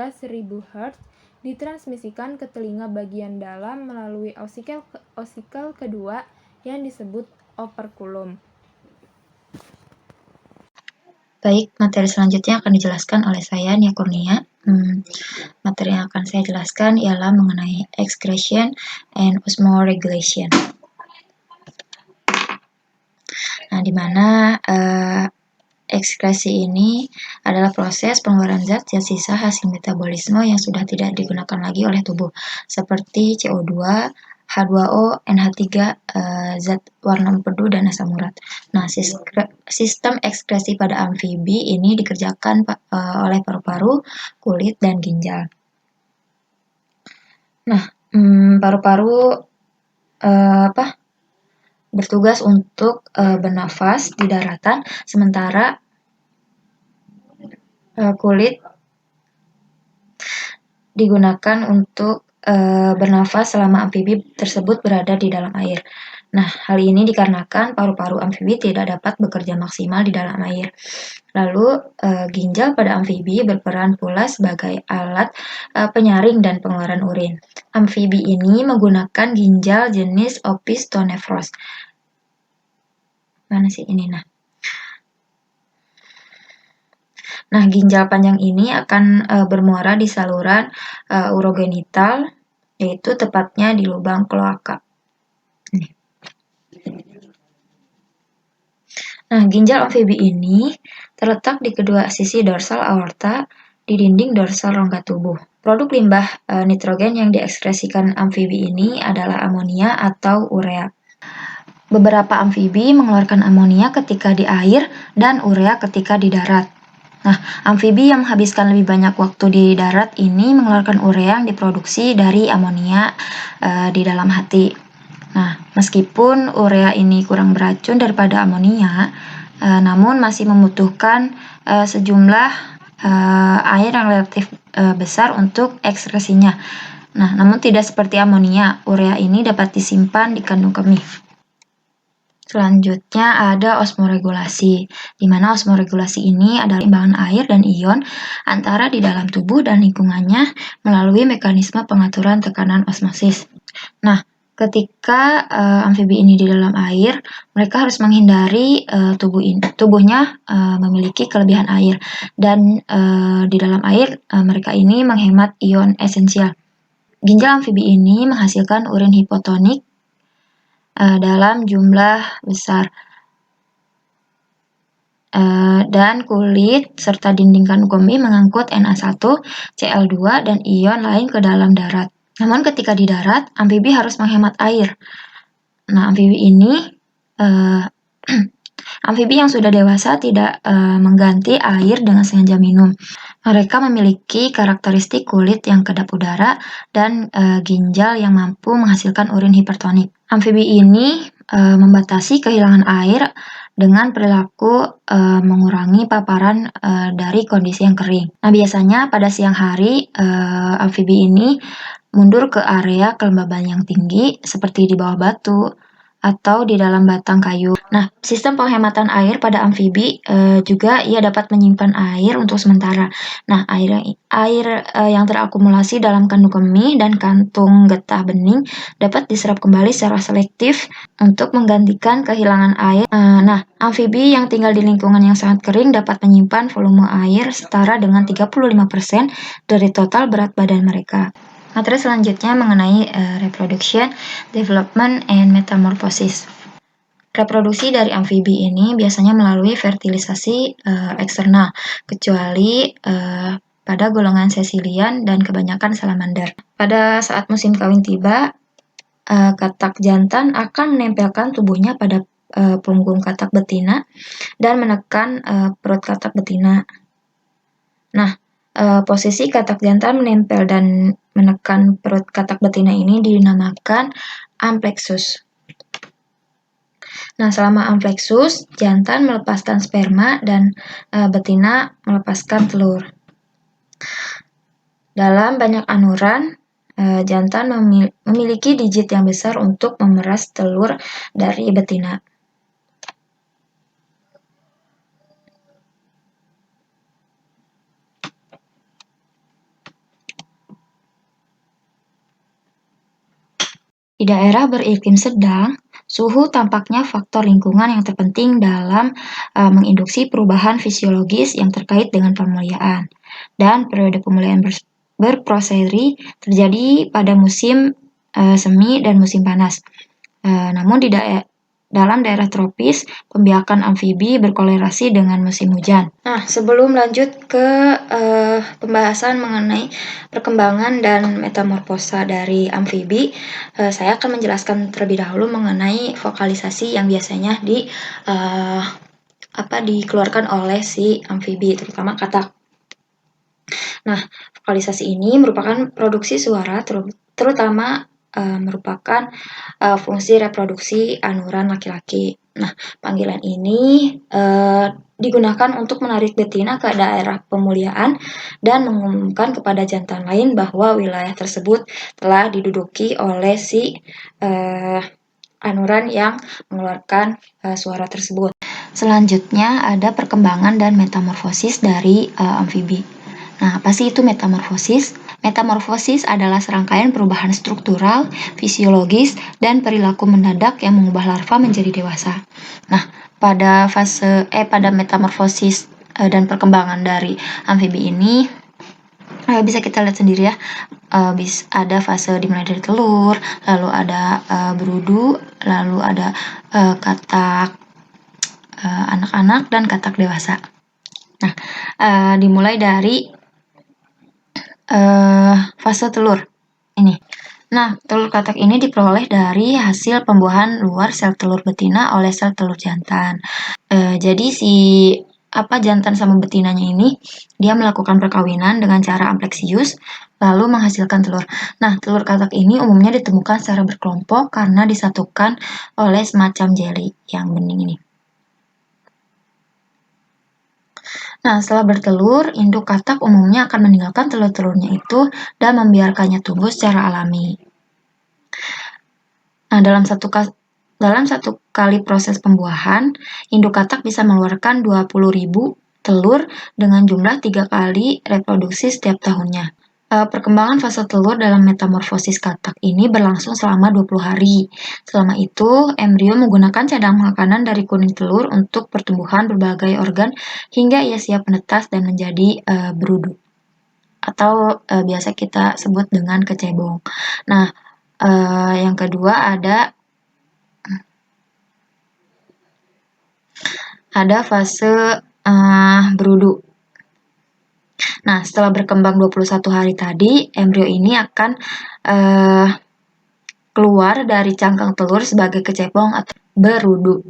1000 Hz, ditransmisikan ke telinga bagian dalam melalui osikel kedua yang disebut operculum. Baik, materi selanjutnya akan dijelaskan oleh saya, Nia Kurnia. Materi yang akan saya jelaskan ialah mengenai excretion and osmoregulation. Nah, di mana ekskresi ini adalah proses pengeluaran zat yang sisa hasil metabolisme yang sudah tidak digunakan lagi oleh tubuh, seperti CO2, H2O, NH3, zat warna empedu, dan asam urat. Nah, sistem ekskresi pada amfibi ini dikerjakan oleh paru-paru, kulit, dan ginjal. Nah, paru-paru bertugas untuk bernafas di daratan, sementara kulit digunakan untuk bernafas selama amfibi tersebut berada di dalam air. Nah, hal ini dikarenakan paru-paru amfibi tidak dapat bekerja maksimal di dalam air. Lalu, ginjal pada amfibi berperan pula sebagai alat penyaring dan pengeluaran urin. Amfibi ini menggunakan ginjal jenis Opisthonephros. Mana sih ini? Nah, ginjal panjang ini akan bermuara di saluran urogenital, yaitu tepatnya di lubang kloaka. Nah, ginjal amfibi ini terletak di kedua sisi dorsal aorta di dinding dorsal rongga tubuh. Produk limbah nitrogen yang diekskresikan amfibi ini adalah amonia atau urea. Beberapa amfibi mengeluarkan amonia ketika di air dan urea ketika di darat. Nah, amfibi yang menghabiskan lebih banyak waktu di darat ini mengeluarkan urea yang diproduksi dari amonia di dalam hati. Nah, meskipun urea ini kurang beracun daripada amonia, namun masih membutuhkan sejumlah air yang relatif besar untuk ekskresinya. Nah, namun tidak seperti amonia, urea ini dapat disimpan di kandung kemih. Selanjutnya ada osmoregulasi, di mana osmoregulasi ini adalah imbangan air dan ion antara di dalam tubuh dan lingkungannya melalui mekanisme pengaturan tekanan osmosis. Nah, ketika amfibi ini di dalam air, mereka harus menghindari tubuhnya memiliki kelebihan air, dan di dalam air mereka ini menghemat ion esensial. Ginjal amfibi ini menghasilkan urin hipotonik dalam jumlah besar, dan kulit serta dinding kandung kemih mengangkut Na1, Cl2, dan ion lain ke dalam darat. Namun ketika di darat, amfibi harus menghemat air. Nah, amfibi ini amfibi yang sudah dewasa tidak mengganti air dengan sengaja minum. Mereka memiliki karakteristik kulit yang kedap udara dan ginjal yang mampu menghasilkan urin hipertonik. Amfibi ini membatasi kehilangan air dengan perilaku mengurangi paparan dari kondisi yang kering. Nah, biasanya pada siang hari amfibi ini mundur ke area kelembaban yang tinggi seperti di bawah batu atau di dalam batang kayu. Nah, sistem penghematan air pada amfibi juga ia dapat menyimpan air untuk sementara. Nah, air yang terakumulasi dalam kandung kemih dan kantung getah bening dapat diserap kembali secara selektif untuk menggantikan kehilangan air. Nah, amfibi yang tinggal di lingkungan yang sangat kering dapat menyimpan volume air setara dengan 35% dari total berat badan mereka. Materi selanjutnya mengenai reproduction, development, and metamorphosis. Reproduksi dari amfibi ini biasanya melalui fertilisasi eksternal, kecuali pada golongan sesilian dan kebanyakan salamander. Pada saat musim kawin tiba, katak jantan akan menempelkan tubuhnya pada punggung katak betina dan menekan perut katak betina. Nah, posisi katak jantan menempel dan menekan perut katak betina ini dinamakan amplexus. Nah, selama amplexus, jantan melepaskan sperma dan betina melepaskan telur. Dalam banyak anuran, jantan memiliki digit yang besar untuk memeras telur dari betina. Di daerah beriklim sedang, suhu tampaknya faktor lingkungan yang terpenting dalam menginduksi perubahan fisiologis yang terkait dengan pemuliaan. Dan periode pemulihan berproseri terjadi pada musim semi dan musim panas. Namun dalam daerah tropis, pembiakan amfibi berkorelasi dengan musim hujan. Nah, sebelum lanjut ke pembahasan mengenai perkembangan dan metamorfosa dari amfibi, saya akan menjelaskan terlebih dahulu mengenai vokalisasi yang biasanya dikeluarkan oleh si amfibi, terutama katak. Nah, vokalisasi ini merupakan produksi suara, terutama merupakan fungsi reproduksi anuran laki-laki. Nah, panggilan ini digunakan untuk menarik betina ke daerah pemuliaan dan mengumumkan kepada jantan lain bahwa wilayah tersebut telah diduduki oleh si anuran yang mengeluarkan suara tersebut. Selanjutnya ada perkembangan dan metamorfosis dari amfibi. Nah, apa sih itu metamorfosis? Metamorfosis adalah serangkaian perubahan struktural, fisiologis, dan perilaku mendadak yang mengubah larva menjadi dewasa. Nah, pada metamorfosis dan perkembangan dari amfibi ini bisa kita lihat sendiri ya. Ada fase dimulai dari telur, lalu ada berudu, lalu ada katak anak-anak dan katak dewasa. Nah, dimulai dari fase telur ini. Nah, telur katak ini diperoleh dari hasil pembuahan luar sel telur betina oleh sel telur jantan. Jadi si jantan sama betinanya ini dia melakukan perkawinan dengan cara ampleksius lalu menghasilkan telur. Nah, telur katak ini umumnya ditemukan secara berkelompok karena disatukan oleh semacam jeli yang bening ini. Nah, setelah bertelur, induk katak umumnya akan meninggalkan telur-telurnya itu dan membiarkannya tumbuh secara alami. Nah, dalam satu kali proses pembuahan, induk katak bisa mengeluarkan 20.000 telur dengan jumlah 3 kali reproduksi setiap tahunnya. Perkembangan fase telur dalam metamorfosis katak ini berlangsung selama 20 hari. Selama itu, embrio menggunakan cadang makanan dari kuning telur untuk pertumbuhan berbagai organ hingga ia siap menetas dan menjadi berudu. Atau biasa kita sebut dengan kecebong. Nah, yang kedua ada fase berudu. Nah, setelah berkembang 21 hari tadi, embrio ini akan keluar dari cangkang telur sebagai kecebong atau berudu.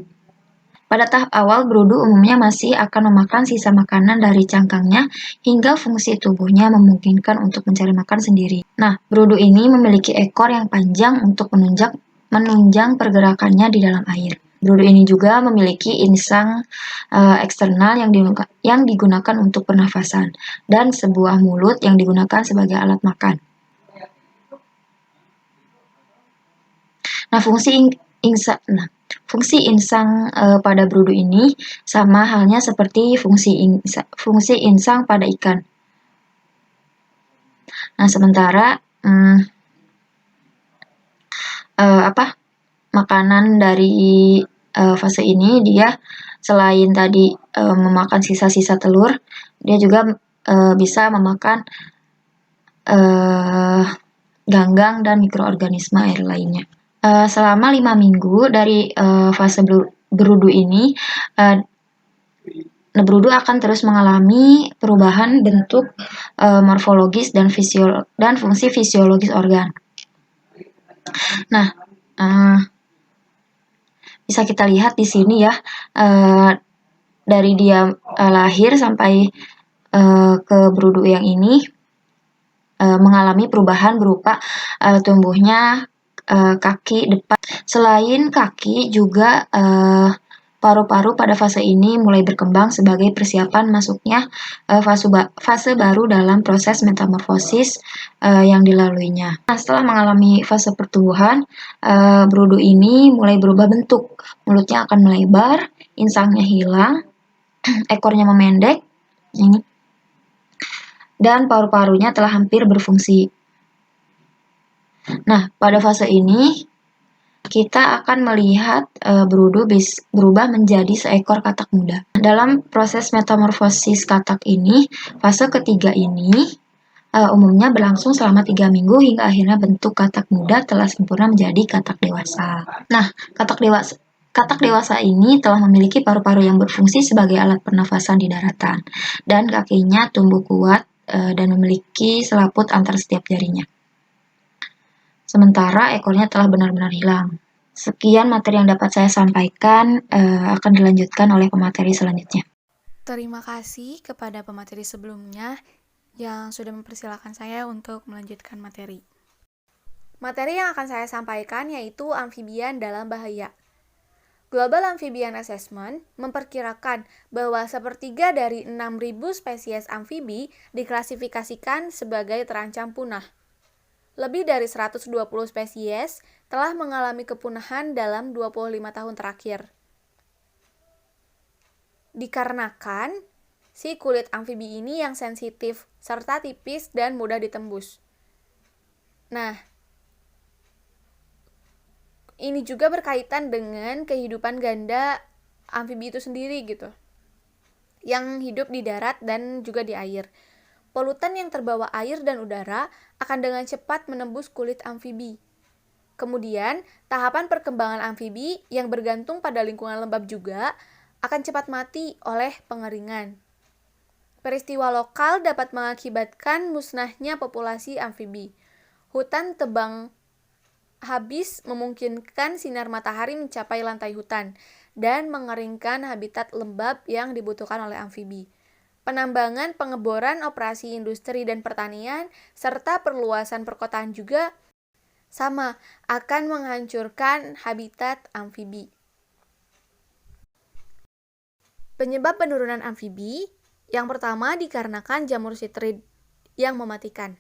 Pada tahap awal, berudu umumnya masih akan memakan sisa makanan dari cangkangnya hingga fungsi tubuhnya memungkinkan untuk mencari makan sendiri. Nah, berudu ini memiliki ekor yang panjang untuk menunjang pergerakannya di dalam air. Berudu ini juga memiliki insang eksternal yang digunakan untuk pernafasan dan sebuah mulut yang digunakan sebagai alat makan. Nah, fungsi insang pada berudu ini sama halnya seperti fungsi insang pada ikan. Nah, sementara makanan dari fase ini dia selain tadi memakan sisa-sisa telur, dia juga bisa memakan ganggang dan mikroorganisme air lainnya. Selama 5 minggu dari fase berudu ini, berudu akan terus mengalami perubahan bentuk morfologis dan fungsi fisiologis organ. Nah, bisa kita lihat di sini ya, dari dia lahir sampai ke berudu yang ini mengalami perubahan berupa tumbuhnya kaki depan. Selain kaki, juga paru-paru pada fase ini mulai berkembang sebagai persiapan masuknya fase baru dalam proses metamorfosis yang dilaluinya. Nah, setelah mengalami fase pertumbuhan, berudu ini mulai berubah bentuk. Mulutnya akan melebar, insangnya hilang, ekornya memendek, dan paru-parunya telah hampir berfungsi. Nah, pada fase ini kita akan melihat berudu berubah menjadi seekor katak muda. Dalam proses metamorfosis katak ini, fase ketiga ini umumnya berlangsung selama 3 minggu hingga akhirnya bentuk katak muda telah sempurna menjadi katak dewasa. Nah, katak dewasa ini telah memiliki paru-paru yang berfungsi sebagai alat pernafasan di daratan, dan kakinya tumbuh kuat dan memiliki selaput antar setiap jarinya. Sementara ekornya telah benar-benar hilang. Sekian materi yang dapat saya sampaikan, akan dilanjutkan oleh pemateri selanjutnya. Terima kasih kepada pemateri sebelumnya yang sudah mempersilahkan saya untuk melanjutkan materi. Materi yang akan saya sampaikan yaitu amfibian dalam bahaya. Global Amphibian Assessment memperkirakan bahwa sepertiga dari 6.000 spesies amfibi diklasifikasikan sebagai terancam punah. Lebih dari 120 spesies telah mengalami kepunahan dalam 25 tahun terakhir. Dikarenakan si kulit amfibi ini yang sensitif serta tipis dan mudah ditembus. Nah, ini juga berkaitan dengan kehidupan ganda amfibi itu sendiri gitu. yang hidup di darat dan juga di air. Polutan yang terbawa air dan udara akan dengan cepat menembus kulit amfibi. Kemudian, tahapan perkembangan amfibi yang bergantung pada lingkungan lembab juga akan cepat mati oleh pengeringan. Peristiwa lokal dapat mengakibatkan musnahnya populasi amfibi. Hutan tebang habis memungkinkan sinar matahari mencapai lantai hutan dan mengeringkan habitat lembab yang dibutuhkan oleh amfibi. Penambangan, pengeboran, operasi industri dan pertanian, serta perluasan perkotaan juga sama akan menghancurkan habitat amfibi. Penyebab penurunan amfibi yang pertama dikarenakan jamur sitrid yang mematikan.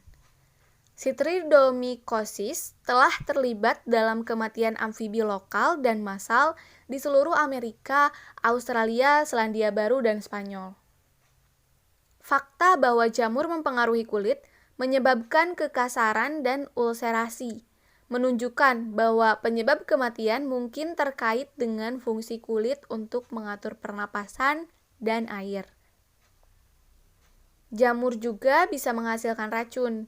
Sitridomycosis telah terlibat dalam kematian amfibi lokal dan massal di seluruh Amerika, Australia, Selandia Baru, dan Spanyol. Fakta bahwa jamur mempengaruhi kulit menyebabkan kekasaran dan ulserasi, menunjukkan bahwa penyebab kematian mungkin terkait dengan fungsi kulit untuk mengatur pernapasan dan air. Jamur juga bisa menghasilkan racun.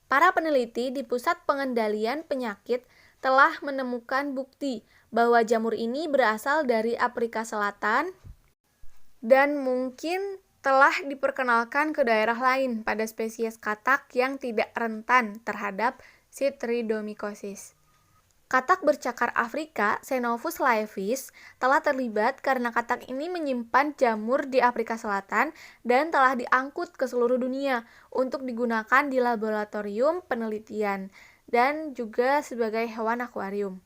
Para peneliti di Pusat Pengendalian Penyakit telah menemukan bukti bahwa jamur ini berasal dari Afrika Selatan dan mungkin telah diperkenalkan ke daerah lain pada spesies katak yang tidak rentan terhadap Sitridomycosis. Katak bercakar Afrika, Xenophus laevis, telah terlibat karena katak ini menyimpan jamur di Afrika Selatan dan telah diangkut ke seluruh dunia untuk digunakan di laboratorium penelitian dan juga sebagai hewan akuarium.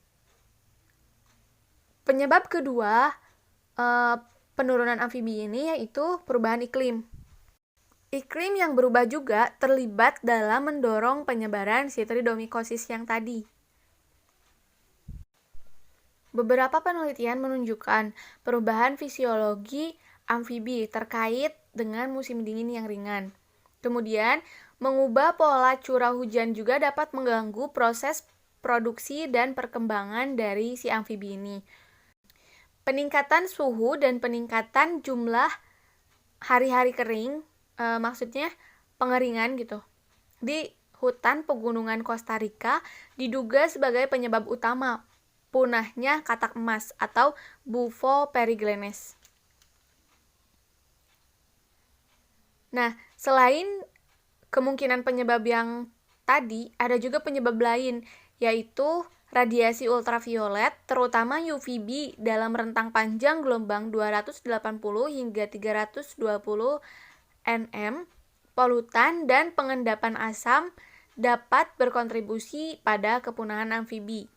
Penyebab kedua penurunan amfibi ini yaitu perubahan iklim. Iklim yang berubah juga terlibat dalam mendorong penyebaran Sitridomycosis yang tadi. Beberapa penelitian menunjukkan perubahan fisiologi amfibi terkait dengan musim dingin yang ringan. Kemudian, mengubah pola curah hujan juga dapat mengganggu proses produksi dan perkembangan dari si amfibi ini. Peningkatan suhu dan peningkatan jumlah hari-hari kering, maksudnya pengeringan gitu, di hutan pegunungan Costa Rica diduga sebagai penyebab utama punahnya katak emas atau Bufo periglenes. Nah, selain kemungkinan penyebab yang tadi, ada juga penyebab lain, yaitu radiasi ultraviolet, terutama UVB dalam rentang panjang gelombang 280 hingga 320 nm, polutan dan pengendapan asam dapat berkontribusi pada kepunahan amfibi.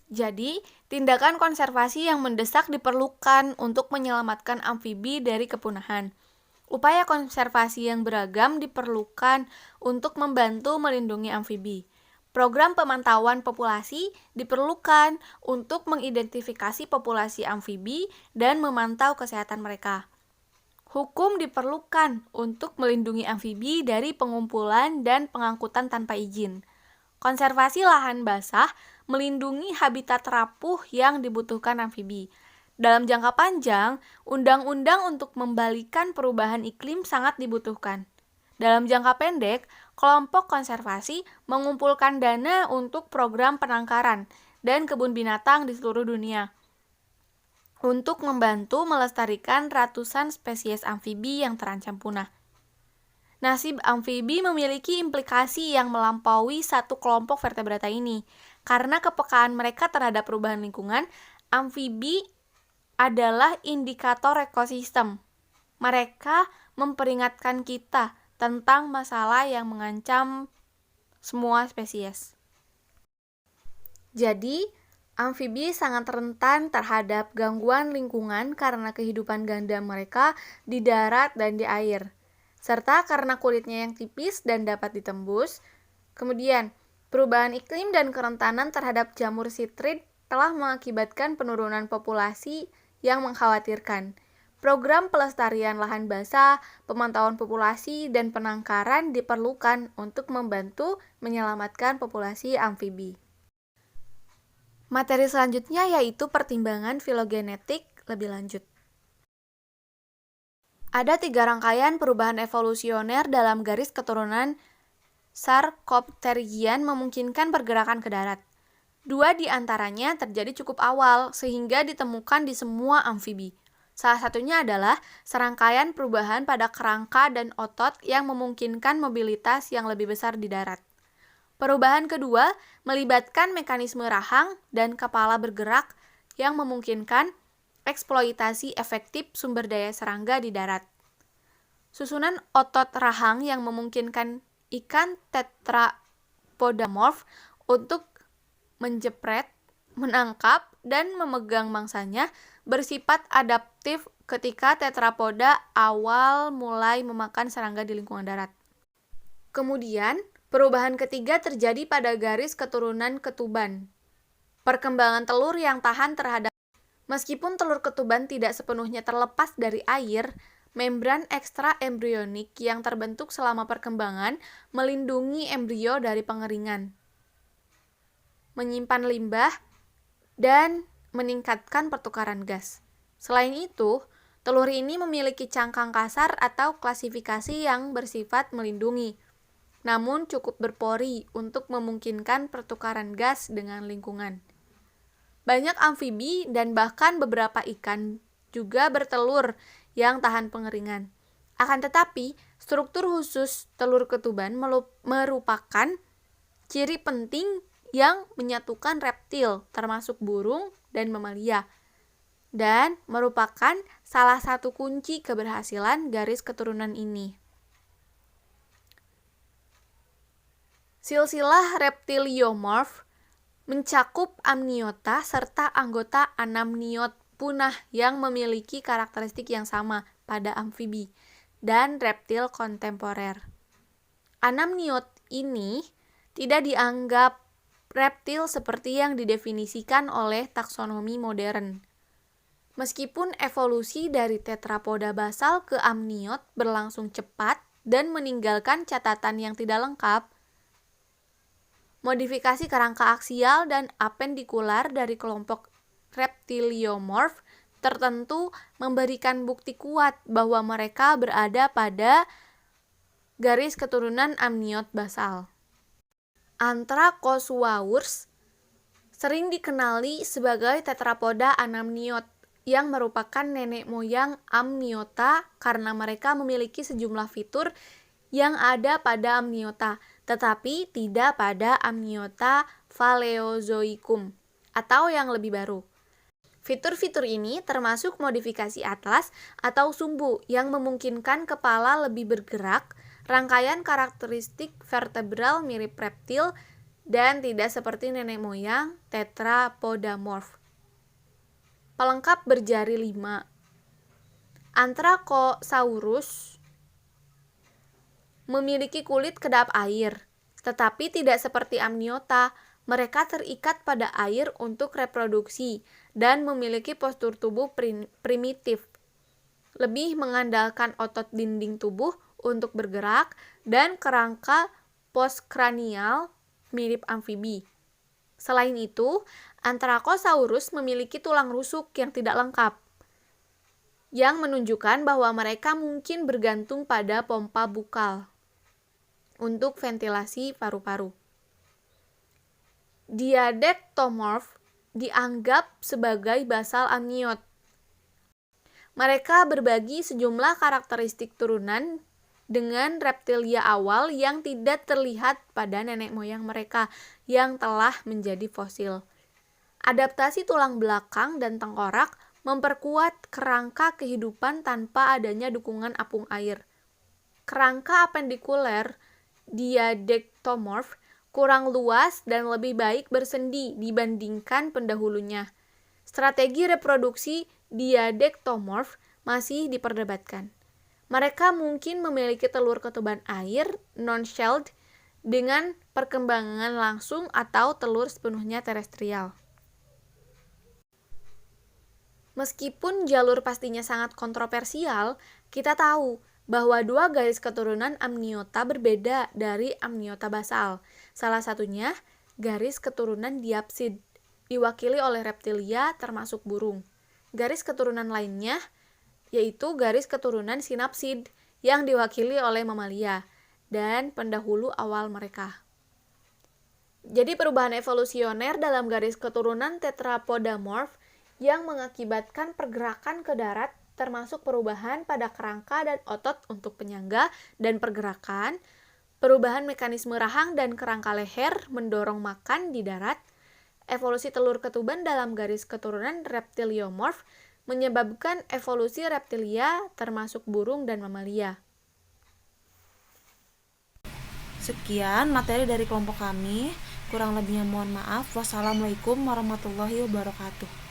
Jadi, tindakan konservasi yang mendesak diperlukan untuk menyelamatkan amfibi dari kepunahan. Upaya konservasi yang beragam diperlukan untuk membantu melindungi amfibi. Program pemantauan populasi diperlukan untuk mengidentifikasi populasi amfibi dan memantau kesehatan mereka. Hukum diperlukan untuk melindungi amfibi dari pengumpulan dan pengangkutan tanpa izin. Konservasi lahan basah melindungi habitat rapuh yang dibutuhkan amfibi. Dalam jangka panjang, undang-undang untuk membalikan perubahan iklim sangat dibutuhkan. Dalam jangka pendek, kelompok konservasi mengumpulkan dana untuk program penangkaran dan kebun binatang di seluruh dunia untuk membantu melestarikan ratusan spesies amfibi yang terancam punah. Nasib amfibi memiliki implikasi yang melampaui satu kelompok vertebrata ini. Karena kepekaan mereka terhadap perubahan lingkungan, amfibi adalah indikator ekosistem. Mereka memperingatkan kita tentang masalah yang mengancam semua spesies. Jadi, amfibi sangat rentan terhadap gangguan lingkungan karena kehidupan ganda mereka di darat dan di air, serta karena kulitnya yang tipis dan dapat ditembus. Kemudian, perubahan iklim dan kerentanan terhadap jamur sitrid telah mengakibatkan penurunan populasi yang mengkhawatirkan. Program pelestarian lahan basah, pemantauan populasi, dan penangkaran diperlukan untuk membantu menyelamatkan populasi amfibi. Materi selanjutnya yaitu pertimbangan filogenetik lebih lanjut. Ada 3 rangkaian perubahan evolusioner dalam garis keturunan Sarcopterygian memungkinkan pergerakan ke darat. 2 di antaranya terjadi cukup awal, sehingga ditemukan di semua amfibi. Salah satunya adalah serangkaian perubahan pada kerangka dan otot yang memungkinkan mobilitas yang lebih besar di darat. Perubahan kedua melibatkan mekanisme rahang dan kepala bergerak yang memungkinkan eksploitasi efektif sumber daya serangga di darat. Susunan otot rahang yang memungkinkan ikan tetrapodomorf untuk menjepret, menangkap, dan memegang mangsanya bersifat adaptif ketika tetrapoda awal mulai memakan serangga di lingkungan darat. Kemudian, perubahan ketiga terjadi pada garis keturunan ketuban. Perkembangan telur yang tahan terhadap. Meskipun telur ketuban tidak sepenuhnya terlepas dari air, membran ekstraembrionik yang terbentuk selama perkembangan melindungi embrio dari pengeringan, menyimpan limbah, dan meningkatkan pertukaran gas. Selain itu, telur ini memiliki cangkang kasar atau klasifikasi yang bersifat melindungi, namun cukup berpori untuk memungkinkan pertukaran gas dengan lingkungan. Banyak amfibi dan bahkan beberapa ikan juga bertelur yang tahan pengeringan. Akan tetapi, struktur khusus telur ketuban merupakan ciri penting yang menyatukan reptil, termasuk burung dan mamalia, dan merupakan salah satu kunci keberhasilan garis keturunan ini. Silsilah Reptiliomorph mencakup amniota serta anggota anamniot punah yang memiliki karakteristik yang sama pada amfibi dan reptil kontemporer. Anamniot ini tidak dianggap reptil seperti yang didefinisikan oleh taksonomi modern. Meskipun evolusi dari tetrapoda basal ke amniot berlangsung cepat dan meninggalkan catatan yang tidak lengkap, modifikasi kerangka aksial dan apendikular dari kelompok Reptiliomorph tertentu memberikan bukti kuat bahwa mereka berada pada garis keturunan amniot basal. Anthracosaurus sering dikenali sebagai tetrapoda anamniot yang merupakan nenek moyang amniota karena mereka memiliki sejumlah fitur yang ada pada amniota, tetapi tidak pada amniota Paleozoikum atau yang lebih baru. Fitur-fitur ini termasuk modifikasi atlas atau sumbu yang memungkinkan kepala lebih bergerak, rangkaian karakteristik vertebral mirip reptil, dan tidak seperti nenek moyang tetrapodomorph. Pelengkap berjari 5. Anthracosaurus memiliki kulit kedap air, tetapi tidak seperti amniota, mereka terikat pada air untuk reproduksi dan memiliki postur tubuh primitif, lebih mengandalkan otot dinding tubuh untuk bergerak dan kerangka postkranial mirip amfibi. Selain itu, Anthracosaurus memiliki tulang rusuk yang tidak lengkap, yang menunjukkan bahwa mereka mungkin bergantung pada pompa bukal untuk ventilasi paru-paru. Diadectomorph dianggap sebagai basal amniot. Mereka berbagi sejumlah karakteristik turunan dengan reptilia awal yang tidak terlihat pada nenek moyang mereka yang telah menjadi fosil. Adaptasi tulang belakang dan tengkorak memperkuat kerangka kehidupan tanpa adanya dukungan apung air. Kerangka apendikuler Diadectomorph kurang luas dan lebih baik bersendi dibandingkan pendahulunya. Strategi reproduksi Diadectomorph masih diperdebatkan. Mereka mungkin memiliki telur ketuban air non-shelled dengan perkembangan langsung atau telur sepenuhnya terestrial. Meskipun jalur pastinya sangat kontroversial, kita tahu bahwa 2 garis keturunan amniota berbeda dari amniota basal. Salah satunya garis keturunan diapsid, diwakili oleh reptilia termasuk burung. Garis keturunan lainnya yaitu garis keturunan sinapsid yang diwakili oleh mamalia dan pendahulu awal mereka. Jadi perubahan evolusioner dalam garis keturunan tetrapodomorph yang mengakibatkan pergerakan ke darat termasuk perubahan pada kerangka dan otot untuk penyangga dan pergerakan, perubahan mekanisme rahang dan kerangka leher mendorong makan di darat, evolusi telur ketuban dalam garis keturunan reptiliomorph menyebabkan evolusi reptilia termasuk burung dan mamalia. Sekian materi dari kelompok kami. Kurang lebihnya mohon maaf. Wassalamualaikum warahmatullahi wabarakatuh.